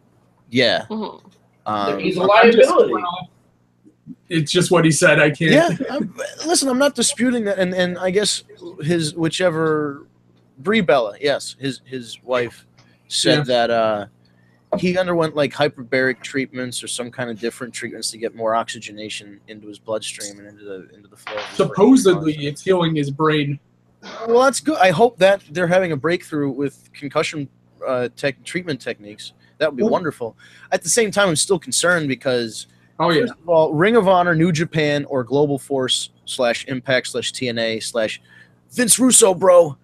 Speaker 4: Yeah.
Speaker 2: He's a liability.
Speaker 3: It's just what he said. I can't.
Speaker 4: Yeah. Listen, I'm not disputing that, and I guess whichever Brie Bella, yes, his wife said that he underwent like hyperbaric treatments or some kind of different treatments to get more oxygenation into his bloodstream and into the flow.
Speaker 3: Supposedly, it's healing his brain.
Speaker 4: Well, that's good. I hope that they're having a breakthrough with concussion treatment techniques. That would be wonderful. At the same time, I'm still concerned because.
Speaker 3: Oh yeah.
Speaker 4: First of all, Ring of Honor, New Japan, or Global Force /Impact /TNA /Vince Russo, bro.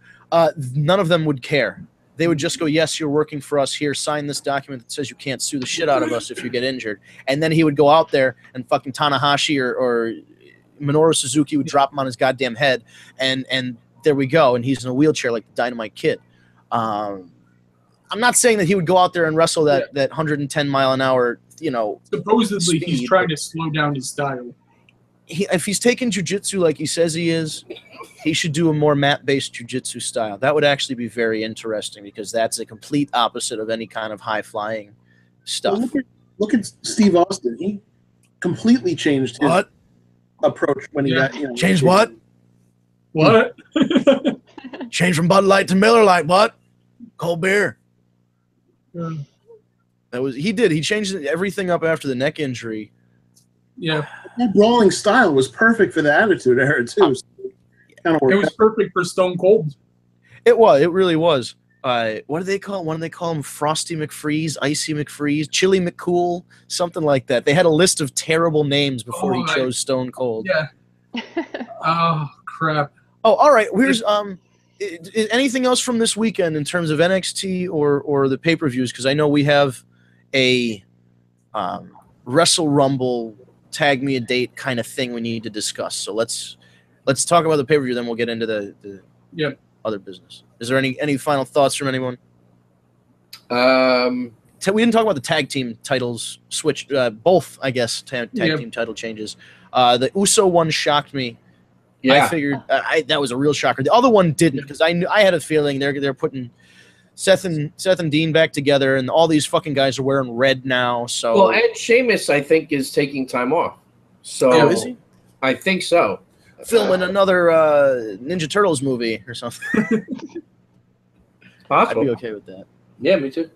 Speaker 4: None of them would care. They would just go, yes, you're working for us here. Sign this document that says you can't sue the shit out of us if you get injured. And then he would go out there and fucking Tanahashi or Minoru Suzuki would drop him on his goddamn head. And there we go. And he's in a wheelchair like the Dynamite Kid. I'm not saying that he would go out there and wrestle that 110 mile an hour,
Speaker 3: supposedly
Speaker 4: speed,
Speaker 3: he's trying to slow down his style.
Speaker 4: If he's taking jiu-jitsu like he says he is, he should do a more mat-based jiu-jitsu style. That would actually be very interesting because that's a complete opposite of any kind of high-flying stuff.
Speaker 8: Well, look at Steve Austin. He completely changed his approach when he got
Speaker 4: Changed what?
Speaker 3: What?
Speaker 4: Changed from Bud Light to Miller Lite. What? Cold beer.
Speaker 3: Yeah.
Speaker 4: He did. He changed everything up after the neck injury.
Speaker 3: Yeah.
Speaker 8: That brawling style was perfect for the Attitude Era too. So
Speaker 3: it was perfect for Stone Cold.
Speaker 4: It was. It really was. What do they call him? What do they call him? Frosty McFreeze, Icy McFreeze, Chili McCool, something like that. They had a list of terrible names before he chose Stone Cold.
Speaker 3: Yeah. Oh crap.
Speaker 4: Oh, all right. Here's anything else from this weekend in terms of NXT or the pay-per-views? Because I know we have a Wrestle Rumble tag me a date kind of thing we need to discuss. So let's talk about the pay-per-view, then we'll get into the other business. Is there any final thoughts from anyone? We didn't talk about the tag team titles switch. Both, I guess, tag team title changes. The Uso one shocked me. Yeah. I figured that was a real shocker. The other one didn't because I had a feeling they're putting Seth and Dean back together, and all these fucking guys are wearing red now. So
Speaker 2: well, and Sheamus, I think, is taking time off. So
Speaker 4: is he?
Speaker 2: I think so.
Speaker 4: Filming another Ninja Turtles movie or something.
Speaker 2: Possible.
Speaker 4: I'd be okay with that.
Speaker 2: Yeah, me too.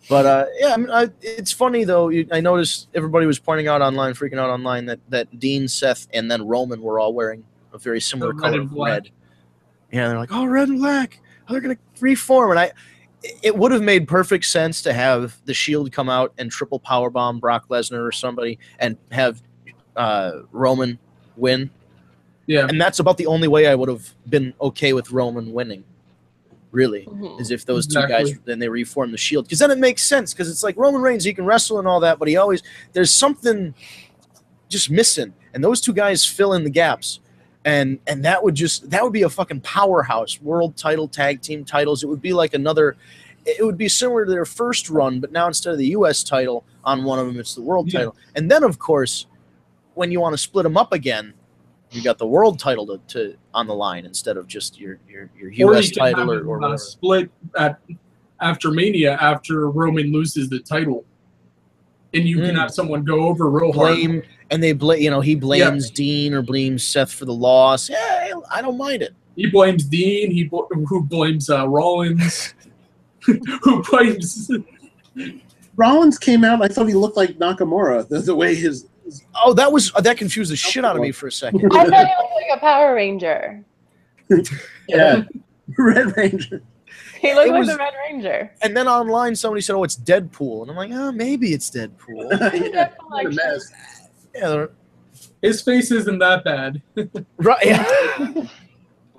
Speaker 4: But I mean, it's funny though. I noticed everybody was freaking out online that Dean, Seth, and then Roman were all wearing a very similar color of red. Yeah, they're like, oh, red and black. Oh, they're gonna reform, and it would have made perfect sense to have the Shield come out and triple powerbomb Brock Lesnar or somebody and have Roman win.
Speaker 3: Yeah.
Speaker 4: And that's about the only way I would have been okay with Roman winning, really, is if those two guys, then they reform the Shield. Because then it makes sense, because it's like Roman Reigns, he can wrestle and all that, but there's something just missing. And those two guys fill in the gaps. And that would be a fucking powerhouse. World title, tag team titles. It would be like it would be similar to their first run, but now instead of the U.S. title on one of them, it's the world title. And then, of course, when you want to split them up again, you got the world title to on the line instead of just your U.S. title or whatever.
Speaker 3: Split after Mania after Roman loses the title, and you can have someone go over real hard.
Speaker 4: And they blame, he blames Dean or blames Seth for the loss. Yeah, I don't mind it.
Speaker 3: He blames Dean. Who blames Rollins? Who blames?
Speaker 8: Rollins came out. I thought he looked like Nakamura. The way his.
Speaker 4: Oh, that confused the shit out of me for a second.
Speaker 7: I thought he looked like a Power Ranger.
Speaker 8: Yeah, Red Ranger.
Speaker 7: He looked like the Red Ranger.
Speaker 4: And then online, somebody said, "Oh, it's Deadpool," and I'm like, "Oh, maybe it's Deadpool." Yeah,
Speaker 3: his face isn't that bad.
Speaker 4: Right? Yeah.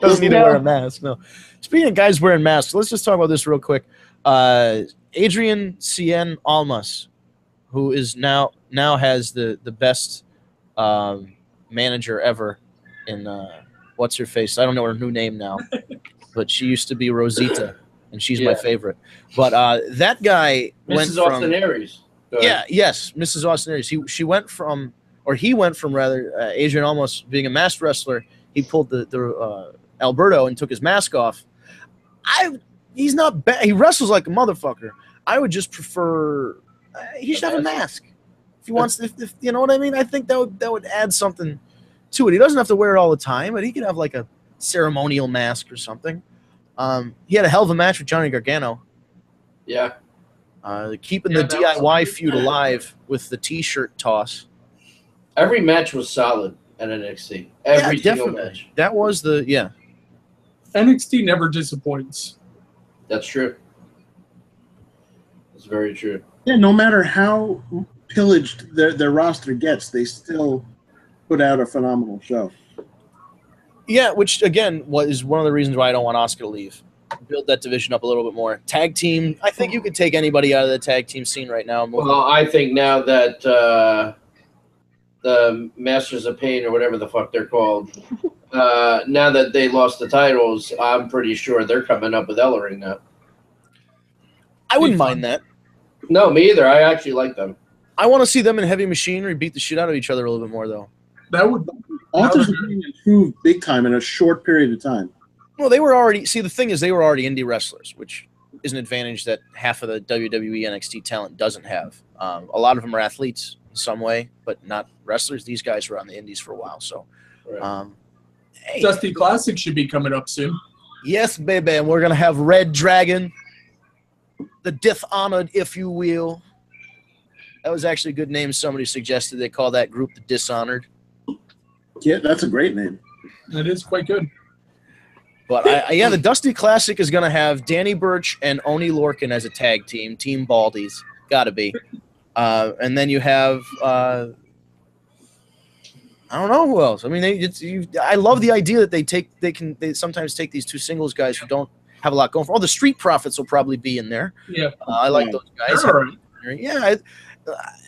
Speaker 4: Doesn't need to wear a mask. No. Speaking of guys wearing masks, let's just talk about this real quick. Adrian Cien Almas, who is now has the best manager ever in what's her face? I don't know her new name now, but she used to be Rosita, and she's my favorite. But that guy
Speaker 2: Mrs. Austin Aries.
Speaker 4: Yes, Mrs. Austin Aries. He went from Adrian Almas being a masked wrestler. He pulled the Alberto and took his mask off. He's not bad. He wrestles like a motherfucker. I would just prefer he should have a mask if he wants. If you know what I mean. I think that would add something to it. He doesn't have to wear it all the time, but he could have like a ceremonial mask or something. He had a hell of a match with Johnny Gargano.
Speaker 2: Yeah.
Speaker 4: Keeping the DIY feud alive with the T-shirt toss.
Speaker 2: Every match was solid at NXT. Every single match.
Speaker 4: That was
Speaker 3: NXT never disappoints.
Speaker 2: That's true. It's very true.
Speaker 8: Yeah, no matter how pillaged their roster gets, they still put out a phenomenal show.
Speaker 4: Yeah, which again is one of the reasons why I don't want Asuka to leave. Build that division up a little bit more. Tag team, I think you could take anybody out of the tag team scene right now.
Speaker 2: Well, I think now that the Masters of Pain or whatever the fuck they're called, now that they lost the titles, I'm pretty sure they're coming up with Ellering now.
Speaker 4: I wouldn't mind that.
Speaker 2: No, me either. I actually like them.
Speaker 4: I want to see them in Heavy Machinery beat the shit out of each other a little bit more, though.
Speaker 3: That would
Speaker 8: improve big time in a short period of time.
Speaker 4: Well, they were already. See, the thing is, they were already indie wrestlers, which is an advantage that half of the WWE NXT talent doesn't have. A lot of them are athletes in some way, but not wrestlers. These guys were on the indies for a while, so. Hey.
Speaker 3: Dusty Classic should be coming up soon.
Speaker 4: Yes, baby, and we're gonna have Red Dragon, the Dishonored, if you will. That was actually a good name. Somebody suggested they call that group the Dishonored.
Speaker 8: Yeah, that's a great name.
Speaker 3: That is quite good.
Speaker 4: But the Dusty Classic is going to have Danny Burch and Oni Lorcan as a tag team, Team Baldies, got to be. And then you have I don't know who else. I mean, I love the idea that they sometimes take these two singles guys who don't have a lot going for. The Street Profits will probably be in there.
Speaker 3: Yeah,
Speaker 4: I like those guys.
Speaker 3: Right.
Speaker 4: Yeah,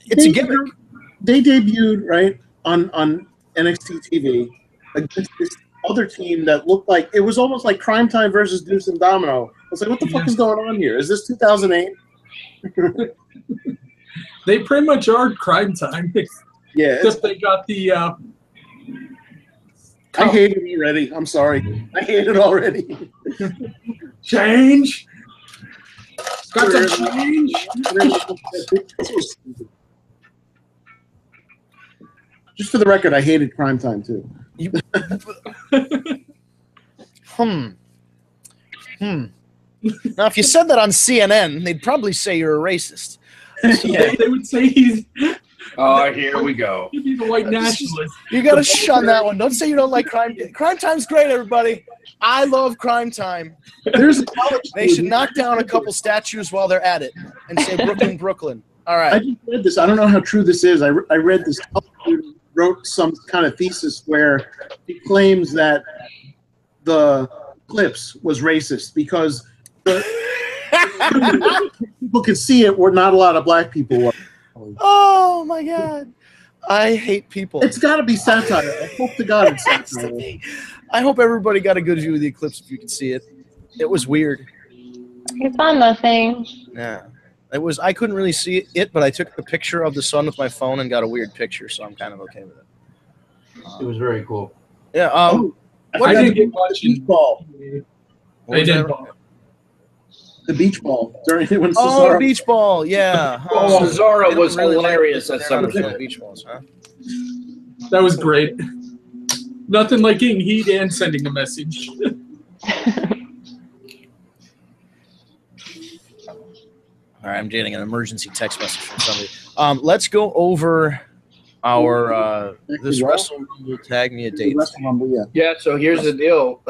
Speaker 4: it's a gimmick.
Speaker 8: They debuted right on NXT TV against this other team that looked like it was almost like Crime Time versus Deuce and Domino. I was like, what the fuck is going on here? Is this 2008?
Speaker 3: They pretty much are Crime Time.
Speaker 8: Yeah.
Speaker 3: Except they got the
Speaker 8: I hate it already. I'm sorry. I hate it already.
Speaker 3: Change. Got some change.
Speaker 8: Just for the record, I hated Crime Time too.
Speaker 4: Now, if you said that on CNN, they'd probably say you're a racist.
Speaker 3: Yeah, they would say
Speaker 2: Oh, here we go.
Speaker 3: You'd be the white nationalist.
Speaker 4: You got to shun that one. Don't say you don't like crime. Crime Time's great, everybody. I love Crime Time.
Speaker 8: There's a
Speaker 4: They should knock down a couple statues while they're at it and say Brooklyn, Brooklyn. All
Speaker 8: I
Speaker 4: right.
Speaker 8: just read this. I don't know how true this is. I read this dude wrote some kind of thesis where he claims that the Clips was racist because people could see it where not a lot of black people were.
Speaker 4: Oh my God. I hate people.
Speaker 8: It's got to be satire. I hope to God it's
Speaker 4: Has to
Speaker 8: satire.
Speaker 4: be. I hope everybody got a good view of the eclipse if you could see it. It was weird.
Speaker 7: It's on the thing.
Speaker 4: Yeah. It was. I couldn't really see it, but I took a picture of the sun with my phone and got a weird picture, so I'm kind of okay with it.
Speaker 2: It was very cool.
Speaker 4: Yeah.
Speaker 3: I didn't get watching.
Speaker 8: Beach ball.
Speaker 4: What
Speaker 3: I
Speaker 4: was
Speaker 3: didn't.
Speaker 4: that?
Speaker 8: The beach ball during when
Speaker 4: Oh,
Speaker 8: Cesaro.
Speaker 4: beach ball. Yeah.
Speaker 2: Oh, Cesaro
Speaker 4: They don't
Speaker 2: was
Speaker 4: really
Speaker 2: hilarious
Speaker 4: like
Speaker 2: at
Speaker 4: they're not
Speaker 2: SummerSlam.
Speaker 4: into beach balls, huh?
Speaker 3: That was great. Nothing like getting heat and sending a message.
Speaker 4: All right, I'm getting an emergency text message from somebody. Let's go over our this Wrestle Rumble Tag Me a Date.
Speaker 8: Wrestle Rumble, yeah.
Speaker 2: Yeah, so here's the deal.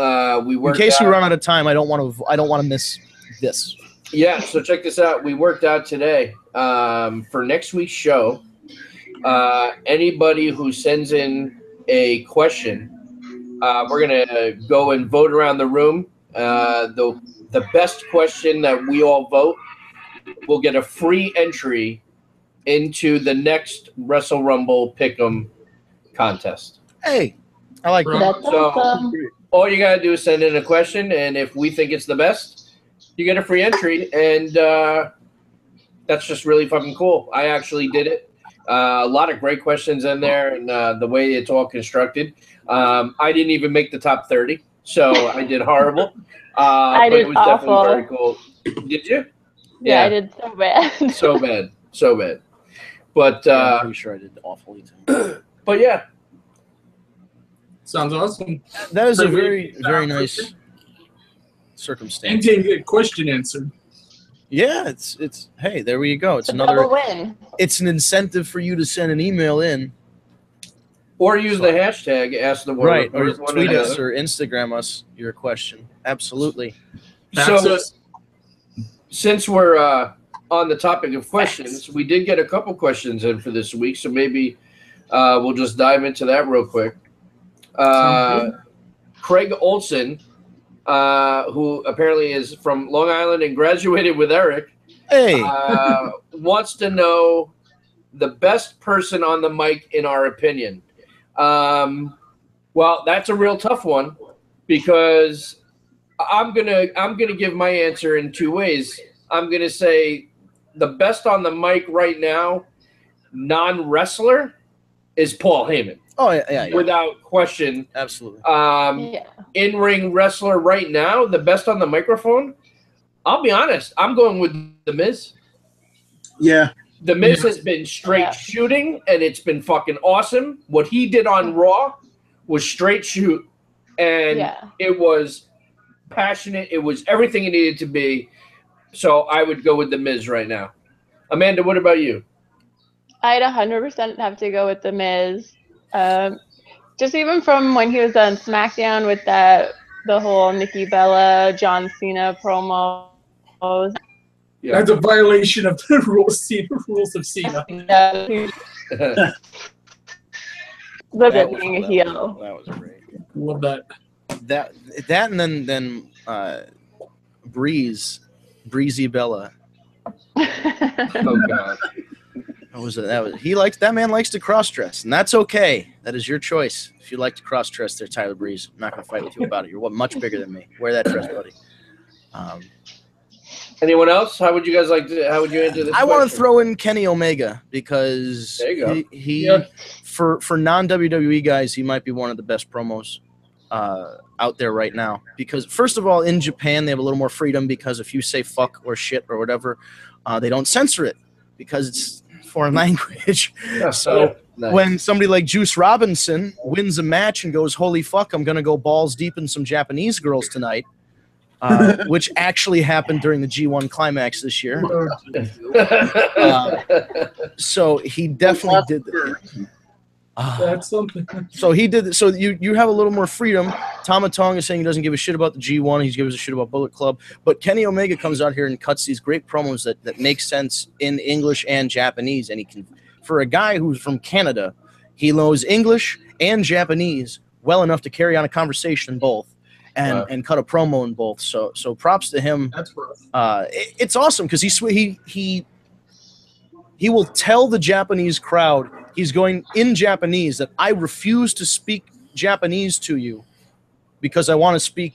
Speaker 2: We
Speaker 4: In
Speaker 2: worked
Speaker 4: case we
Speaker 2: out-
Speaker 4: run out of time, I don't want to miss this.
Speaker 2: Yeah, so check this out. We worked out today for next week's show. Anybody who sends in a question, we're gonna go and vote around the room. The best question that we all vote will get a free entry into the next Wrestle Rumble Pick'em contest.
Speaker 4: Hey, I like that.
Speaker 7: That's
Speaker 2: So-
Speaker 7: awesome.
Speaker 2: All you gotta do is send in a question, and if we think it's the best, you get a free entry, and that's just really fucking cool. I actually did it. A lot of great questions in there, and the way it's all constructed. I didn't even make the top 30, so I did horrible.
Speaker 7: I
Speaker 2: but
Speaker 7: did
Speaker 2: it was definitely
Speaker 7: awful.
Speaker 2: very cool. Did you?
Speaker 7: Yeah, I did so bad.
Speaker 2: So bad, so bad. But
Speaker 4: I'm pretty sure I did awfully too.
Speaker 2: but yeah,
Speaker 3: Sounds awesome.
Speaker 4: That is a
Speaker 3: Pretty
Speaker 4: very,
Speaker 3: good.
Speaker 4: very nice circumstance.
Speaker 3: And getting a question answered.
Speaker 4: Yeah, it's hey, there you go. It's
Speaker 7: It's a
Speaker 4: another.
Speaker 7: double win.
Speaker 4: It's an incentive for you to send an email in,
Speaker 2: or use the hashtag Ask the World
Speaker 4: right? Or
Speaker 2: Report, one
Speaker 4: tweet
Speaker 2: the
Speaker 4: us
Speaker 2: other.
Speaker 4: or Instagram us your question. Absolutely.
Speaker 2: So since we're on the topic of questions, we did get a couple questions in for this week, so maybe we'll just dive into that real quick. Craig Olson, who apparently is from Long Island and graduated with Eric,
Speaker 4: Hey,
Speaker 2: wants to know the best person on the mic in our opinion. Well, that's a real tough one because I'm gonna give my answer in two ways. I'm gonna say the best on the mic right now, non-wrestler, is Paul Heyman,
Speaker 4: oh yeah,
Speaker 2: without question.
Speaker 4: absolutely.
Speaker 7: Yeah.
Speaker 2: In-ring wrestler right now, the best on the microphone. I'll be honest, I'm going with The Miz.
Speaker 8: Yeah.
Speaker 2: The Miz has been straight shooting, and it's been fucking awesome. What he did on Raw was straight shoot, and it was passionate. It was everything it needed to be. So I would go with The Miz right now. Amanda, what about you?
Speaker 7: I'd 100% have to go with The Miz. Just even from when he was on SmackDown with the whole Nikki Bella, John Cena promos.
Speaker 2: Yeah.
Speaker 3: That's a violation of the rules of Cena.
Speaker 7: Lived it being a heel.
Speaker 4: That was great.
Speaker 3: Love that.
Speaker 4: That and then Breezy Bella.
Speaker 2: Oh God.
Speaker 4: That man likes to cross dress, and that's okay. That is your choice. If you like to cross dress there, Tyler Breeze, I'm not gonna fight with you about it. You're much bigger than me. Wear that dress, buddy.
Speaker 2: Anyone else? How would you guys like to? How would you answer this?
Speaker 4: I want to
Speaker 2: question?
Speaker 4: throw in Kenny Omega because
Speaker 2: There you go.
Speaker 4: he for non WWE guys, he might be one of the best promos out there right now. Because first of all, in Japan, they have a little more freedom because if you say fuck or shit or whatever, they don't censor it because it's foreign language. So
Speaker 2: Nice.
Speaker 4: when somebody like Juice Robinson wins a match and goes, "Holy fuck, I'm gonna go balls deep in some Japanese girls tonight," which actually happened during the G1 climax this year. So he definitely did that.
Speaker 3: That's something.
Speaker 4: So he did. So you have a little more freedom. Tama Tonga is saying he doesn't give a shit about the G1. He gives a shit about Bullet Club. But Kenny Omega comes out here and cuts these great promos that make sense in English and Japanese. And he can, for a guy who's from Canada, he knows English and Japanese well enough to carry on a conversation in both and cut a promo in both. So props to him.
Speaker 3: That's rough.
Speaker 4: It's awesome because he will tell the Japanese crowd he's going in Japanese that I refuse to speak Japanese to you because I want to speak.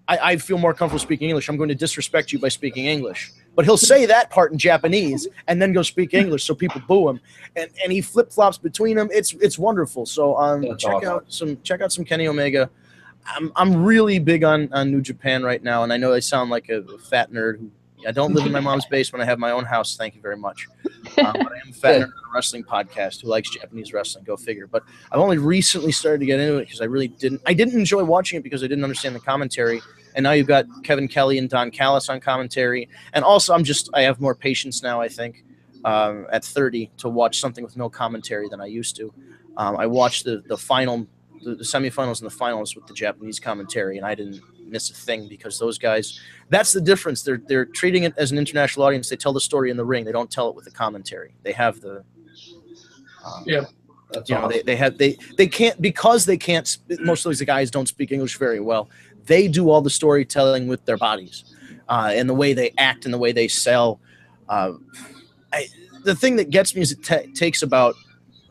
Speaker 4: I feel more comfortable speaking English. I'm going to disrespect you by speaking English. But he'll say that part in Japanese and then go speak English, so people boo him. And he flip flops between them. It's wonderful. So check out some Kenny Omega. I'm really big on New Japan right now, and I know I sound like a fat nerd who. I don't live in my mom's basement. I have my own house. Thank you very much. But I am a fat nerd on a wrestling podcast who likes Japanese wrestling. Go figure. But I've only recently started to get into it because I really didn't. I didn't enjoy watching it because I didn't understand the commentary. And now you've got Kevin Kelly and Don Callis on commentary. And also, I have more patience now. I think at 30 to watch something with no commentary than I used to. I watched the semifinals and the finals with the Japanese commentary, and I didn't miss a thing because those guys. That's the difference. They're treating it as an international audience. They tell the story in the ring. They don't tell it with the commentary. They have the.
Speaker 3: That's
Speaker 4: you know, they can't because they can't. Most of these guys don't speak English very well. They do all the storytelling with their bodies, and the way they act and the way they sell. The thing that gets me is it takes about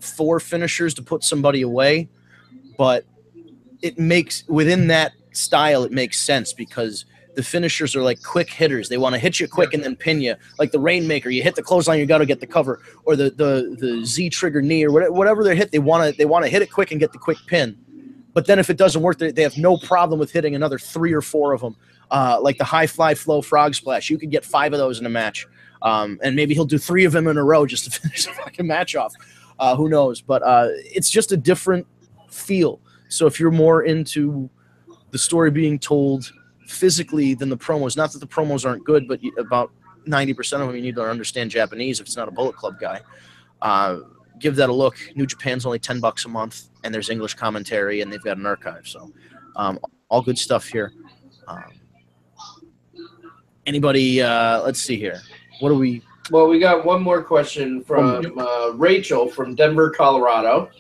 Speaker 4: 4 finishers to put somebody away, but it makes within that style it makes sense because the finishers are like quick hitters. They want to hit you quick and then pin you, like the Rainmaker. You hit the clothesline, you got to get the cover, or the Z trigger knee, or whatever they hit. They want to hit it quick and get the quick pin. But then if it doesn't work, they have no problem with hitting another 3 or 4 of them, like the high fly flow frog splash. You could get 5 of those in a match, and maybe he'll do 3 of them in a row just to finish the fucking match off. Who knows? But it's just a different feel. So if you're more into the story being told physically than the promos, not that the promos aren't good, but about 90% of them you need to understand Japanese if it's not a Bullet Club guy. Give that a look. New Japan's only $10 a month, and there's English commentary, and they've got an archive. So all good stuff here. Anybody, let's see here. What do we...
Speaker 2: Well, we got one more question from Rachel from Denver, Colorado.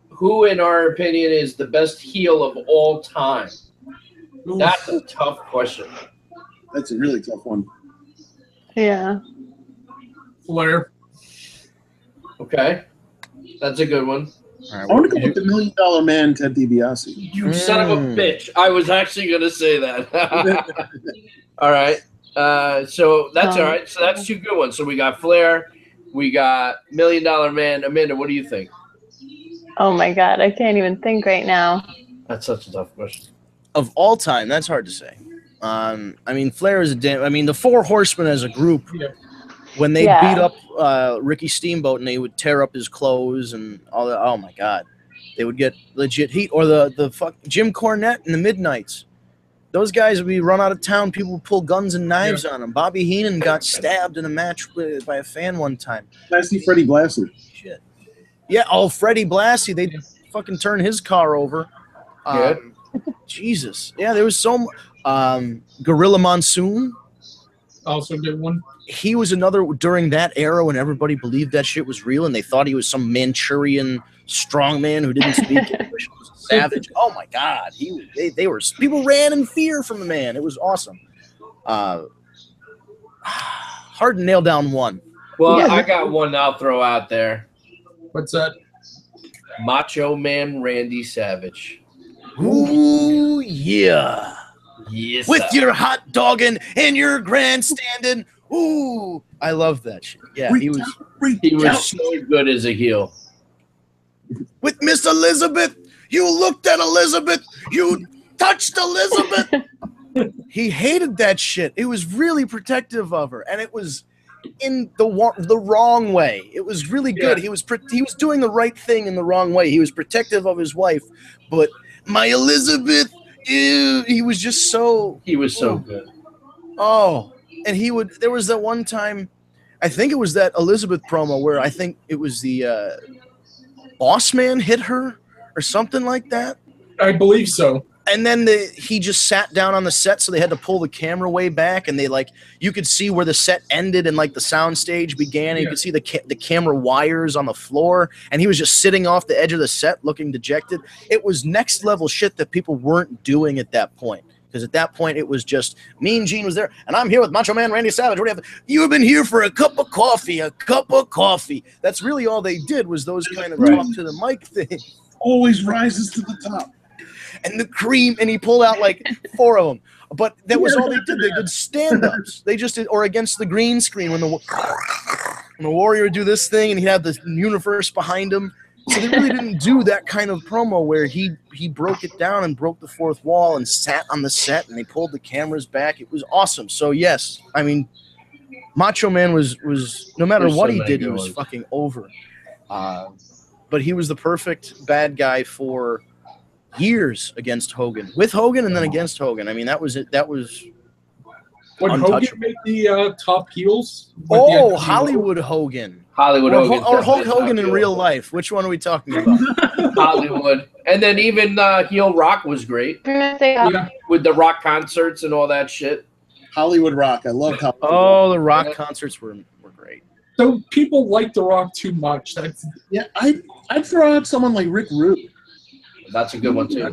Speaker 2: Who, in our opinion, is the best heel of all time? That's a tough question.
Speaker 8: That's a really tough one.
Speaker 7: Yeah.
Speaker 3: Flair.
Speaker 2: Okay. That's a good one.
Speaker 8: I want to go with the $1 Million Man, Ted DiBiase.
Speaker 2: You son of a bitch. I was actually going to say that. All right. So that's all right. So that's 2 good ones. So we got Flair. We got $1 Million Man. Amanda, what do you think?
Speaker 7: Oh, my God. I can't even think right now.
Speaker 2: That's such a tough question.
Speaker 4: Of all time, that's hard to say. I mean, Flair is the 4 Horsemen as a group, when they beat up Ricky Steamboat and they would tear up his clothes and all that. Oh my God, they would get legit heat. Or the Jim Cornette and the Midnights. Those guys would be run out of town. People would pull guns and knives on them. Bobby Heenan got stabbed in a match by a fan one time.
Speaker 8: Blassie, Freddie Blassie.
Speaker 4: Shit. Yeah. Oh, Freddie Blassie. They fucking turned his car over. Jesus. Yeah, there was some Gorilla Monsoon.
Speaker 3: Also a good one.
Speaker 4: He was another during that era when everybody believed that shit was real and they thought he was some Manchurian strongman who didn't speak English. Was a savage. Oh my God. They were people ran in fear from the man. It was awesome. Hard to nail down one.
Speaker 2: Well, I got one I'll throw out there.
Speaker 3: What's that?
Speaker 2: Macho Man Randy Savage.
Speaker 4: Ooh, yeah.
Speaker 2: Yes,
Speaker 4: with your hot dogging and your grandstanding. Ooh, I love that shit. Yeah, he was
Speaker 2: so good as a heel.
Speaker 4: With Miss Elizabeth, you looked at Elizabeth, you touched Elizabeth. He hated that shit. It was really protective of her, and it was in the wrong way. It was really good. He was doing the right thing in the wrong way. He was protective of his wife, but my Elizabeth, Ew, he was just so.
Speaker 2: He was so good.
Speaker 4: Oh, and he would. There was that one time, I think it was that Elizabeth promo where I think it was the Boss Man hit her or something like that.
Speaker 3: I believe so.
Speaker 4: And then he just sat down on the set, so they had to pull the camera way back, and they you could see where the set ended and the sound stage began, and you could see the camera wires on the floor, and he was just sitting off the edge of the set looking dejected. It was next level shit that people weren't doing at that point, because at that point it was just Mean Gene was there, and I'm here with Macho Man Randy Savage. What do you have? You've been here for a cup of coffee. That's really all they did was those kind of talk to the mic things.
Speaker 8: Always rises to the top.
Speaker 4: And the cream, and he pulled out 4 of them. But that was all they did. They did stand-ups. They just did, or against the green screen when the Warrior would do this thing, and he'd have the universe behind him. So they really didn't do that kind of promo where he broke it down and broke the fourth wall and sat on the set, and they pulled the cameras back. It was awesome. So yes, I mean, Macho Man was no matter what he did, he was fucking over. But he was the perfect bad guy for years against Hogan, with Hogan, and then against Hogan. I mean, that was it. That was
Speaker 3: when Hogan made the top heels.
Speaker 4: Oh, Hollywood Hogan.
Speaker 2: Hollywood Hogan.
Speaker 4: Or Hulk Hogan in real life. Which one are we talking about?
Speaker 2: Hollywood. And then even heel Rock was great. With the Rock concerts and all that shit.
Speaker 8: Hollywood Rock. I love Hollywood.
Speaker 4: Oh, the Rock concerts were great.
Speaker 3: So people like The Rock too much.
Speaker 8: I'd throw out someone like Rick Rude.
Speaker 2: That's a good one too.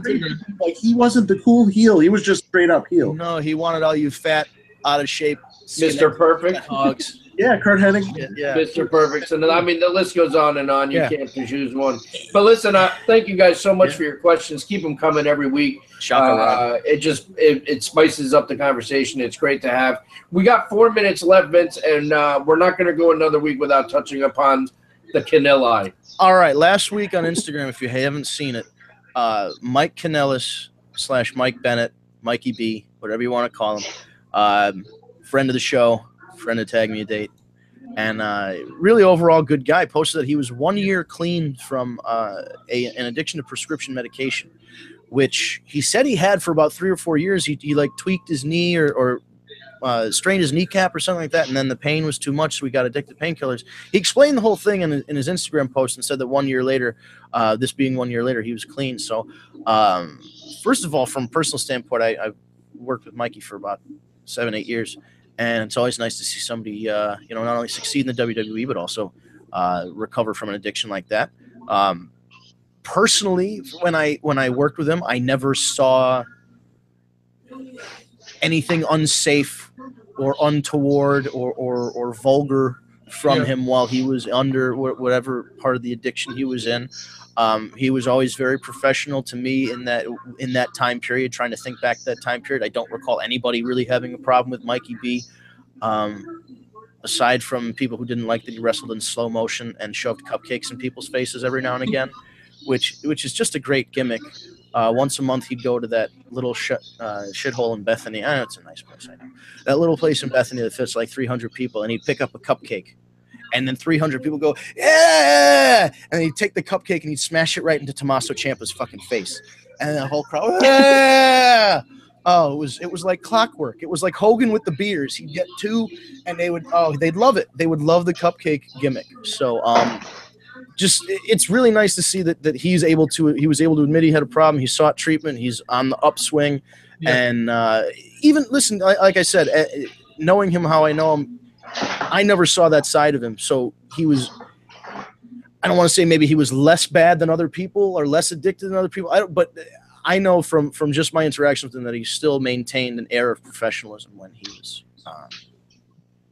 Speaker 8: He wasn't the cool heel. He was just straight up heel.
Speaker 4: No, he wanted all you fat, out of shape,
Speaker 2: Mr. Perfect
Speaker 4: hogs.
Speaker 8: Yeah, Kurt Hennig.
Speaker 4: Yeah.
Speaker 2: Mr. Perfect. And I mean, the list goes on and on. You can't choose one. But listen, thank you guys so much for your questions. Keep them coming every week. It spices up the conversation. It's great to have. We got 4 minutes left, Vince, and we're not going to go another week without touching upon the Canelli.
Speaker 4: All right. Last week on Instagram, if you haven't seen it, Mike Kanellis / Mike Bennett, Mikey B, whatever you want to call him, friend of the show, friend of Tag Me a Date, and really overall good guy, posted that he was 1 year clean from an addiction to prescription medication, which he said he had for about 3 or 4 years. He tweaked his knee or strained his kneecap or something like that, and then the pain was too much, so he got addicted to painkillers. He explained the whole thing in his Instagram post and said that 1 year later, this being 1 year later, he was clean. So first of all, from a personal standpoint, I've worked with Mikey for about 7-8 years, and it's always nice to see somebody not only succeed in the WWE but also recover from an addiction like that. Personally, when I worked with him, I never saw anything unsafe or untoward or vulgar from him while he was under whatever part of the addiction he was in. He was always very professional to me in that time period. Trying to think back to that time period, I don't recall anybody really having a problem with Mikey B, aside from people who didn't like that he wrestled in slow motion and shoved cupcakes in people's faces every now and again, which is just a great gimmick. Once a month, he'd go to that little shithole in Bethany. I know it's a nice place, I know. That little place in Bethany that fits like 300 people, and he'd pick up a cupcake. And then 300 people go, yeah! And he'd take the cupcake and he'd smash it right into Tommaso Ciampa's fucking face. And the whole crowd, yeah! Oh, it was like clockwork. It was like Hogan with the beers. He'd get 2, and they'd love it. They would love the cupcake gimmick. So, it's really nice to see that he was able to admit he had a problem. He sought treatment. He's on the upswing. Yeah. And even, listen, like I said, knowing him how I know him, I never saw that side of him. So he was, I don't want to say maybe he was less bad than other people or less addicted than other people. But I know from just my interactions with him that he still maintained an air of professionalism when he was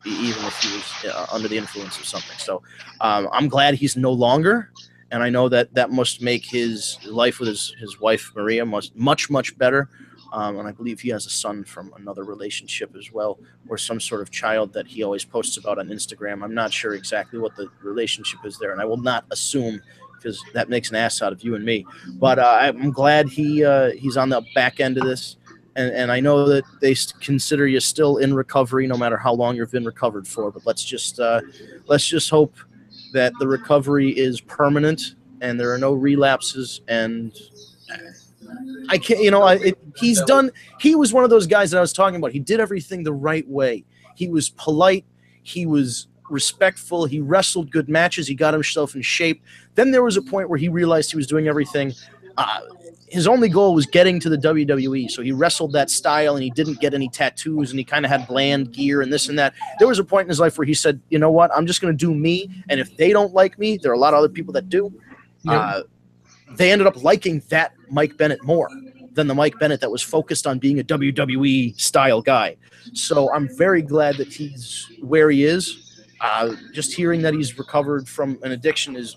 Speaker 4: even if he was under the influence of something. So I'm glad he's no longer, and I know that must make his life with his wife Maria much better. And I believe he has a son from another relationship as well, or some sort of child that he always posts about on Instagram. I'm not sure exactly what the relationship is there, and I will not assume because that makes an ass out of you and me. But I'm glad he's on the back end of this. And I know that they consider you still in recovery, no matter how long you've been recovered for. But let's just hope that the recovery is permanent and there are no relapses. And I can't, he was one of those guys that I was talking about. He did everything the right way. He was polite. He was respectful. He wrestled good matches. He got himself in shape. Then there was a point where he realized he was doing everything. His only goal was getting to the WWE. So he wrestled that style and he didn't get any tattoos and he kind of had bland gear and this and that. There was a point in his life where he said, you know what, I'm just going to do me. And if they don't like me, there are a lot of other people that do. They ended up liking that Mike Bennett more than the Mike Bennett that was focused on being a WWE style guy. So I'm very glad that he's where he is. Just hearing that he's recovered from an addiction is,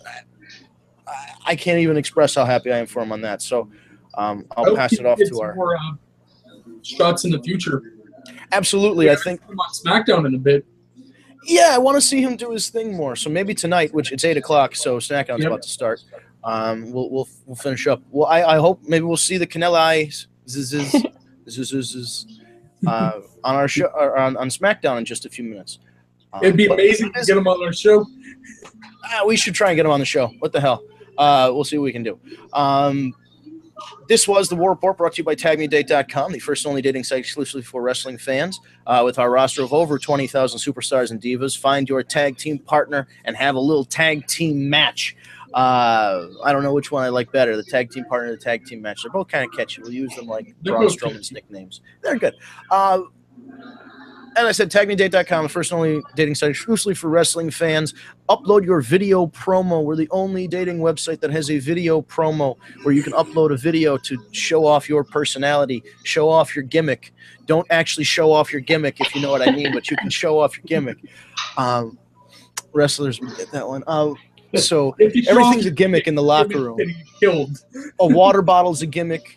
Speaker 4: I can't even express how happy I am for him on that. So I'll pass it off to our
Speaker 3: more shots in the future.
Speaker 4: Absolutely, I think
Speaker 3: on SmackDown in a bit.
Speaker 4: Yeah, I want to see him do his thing more. So maybe tonight, which it's 8:00, so SmackDown's about to start. We'll finish up. Well, I hope maybe we'll see the Canelo on our show or on SmackDown in just a few minutes.
Speaker 3: It'd be amazing to get him on our show.
Speaker 4: We should try and get him on the show. What the hell? We'll see what we can do. This was the War Report, brought to you by TagMeADate.com, the first and only dating site exclusively for wrestling fans. With our roster of over 20,000 superstars and divas, find your tag team partner and have a little tag team match. I don't know which one I like better, the tag team partner or the tag team match. They're both kind of catchy. We'll use them like Braun Strowman's nicknames. They're good. As I said, TagMeADate.com, the first and only dating site exclusively for wrestling fans. Upload your video promo. We're the only dating website that has a video promo where you can upload a video to show off your personality, show off your gimmick. Don't actually show off your gimmick, if you know what I mean, but you can show off your gimmick. Wrestlers will get that one. So everything's a gimmick in the locker room. A water bottle's a gimmick.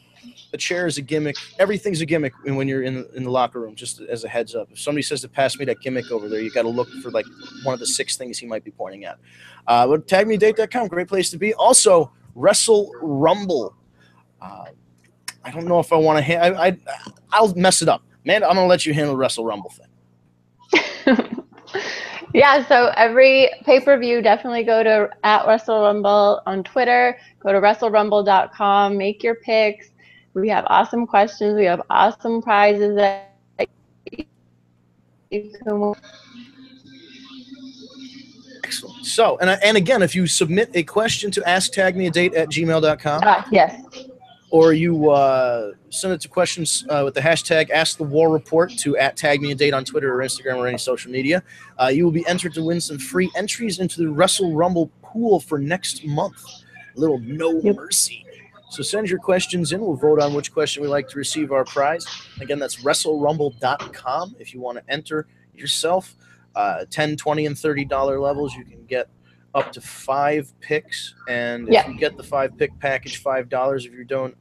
Speaker 4: A chair is a gimmick. Everything's a gimmick when you're in the locker room, just as a heads up. If somebody says to pass me that gimmick over there, you got to look for like one of the 6 things he might be pointing at. But TagMeADate.com, great place to be. Also, Wrestle Rumble. I don't know if I want to I'll mess it up. Man, I'm going to let you handle the Wrestle Rumble thing.
Speaker 7: Yeah, so every pay-per-view, definitely go to @WrestleRumble on Twitter. Go to WrestleRumble.com. Make your picks. We have awesome questions. We have awesome prizes that you can win.
Speaker 4: Excellent. So, and again, if you submit a question to asktagmeadate@gmail.com.
Speaker 7: Yes.
Speaker 4: Or you send it to questions with the hashtag #AskTheWarReport to @TagMeADate on Twitter or Instagram or any social media. You will be entered to win some free entries into the Wrestle Rumble pool for next month. A little No Mercy. So send your questions in. We'll vote on which question we like to receive our prize. Again, that's WrestleRumble.com. If you want to enter yourself, $10, $20, and $30 levels, you can get up to 5 picks. And if you get the 5-pick package, $5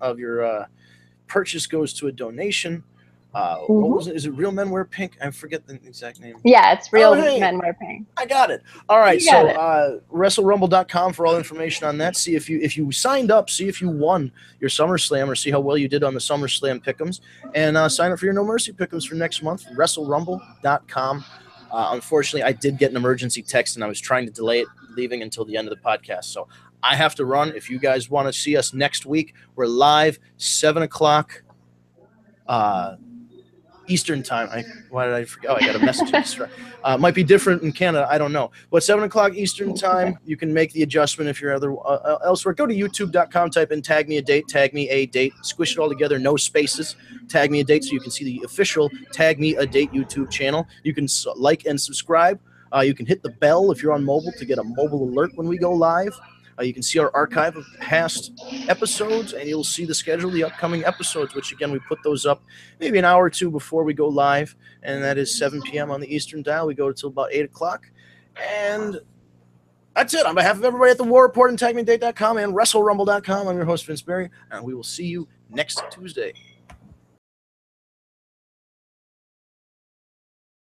Speaker 4: of your purchase goes to a donation. What was it? Is it Real Men Wear Pink? I forget the exact name.
Speaker 7: Yeah, it's Real Men Wear Pink.
Speaker 4: I got it. All right, so WrestleRumble.com for all information on that. See if you signed up, see if you won your SummerSlam or see how well you did on the SummerSlam pick'ems. And sign up for your No Mercy pick'ems for next month, WrestleRumble.com. Unfortunately, I did get an emergency text and I was trying to delay it, leaving until the end of the podcast. So I have to run. If you guys want to see us next week, we're live 7 o'clock Eastern time. Why did I forget? Oh, I got a message. Might be different in Canada. I don't know. But 7 o'clock Eastern time, you can make the adjustment if you're elsewhere. Go to youtube.com, type in Tag Me a Date, Tag Me a Date. Squish it all together, no spaces. Tag Me a Date so you can see the official Tag Me a Date YouTube channel. You can like and subscribe. You can hit the bell if you're on mobile to get a mobile alert when we go live. You can see our archive of past episodes, and you'll see the schedule of the upcoming episodes, which, again, we put those up maybe an hour or two before we go live, and that is 7 p.m. on the Eastern dial. We go until about 8 o'clock. And that's it. On behalf of everybody at the War Report and TagMeADate.com and WrestleRumble.com, I'm your host, Vince Berry, and we will see you next Tuesday.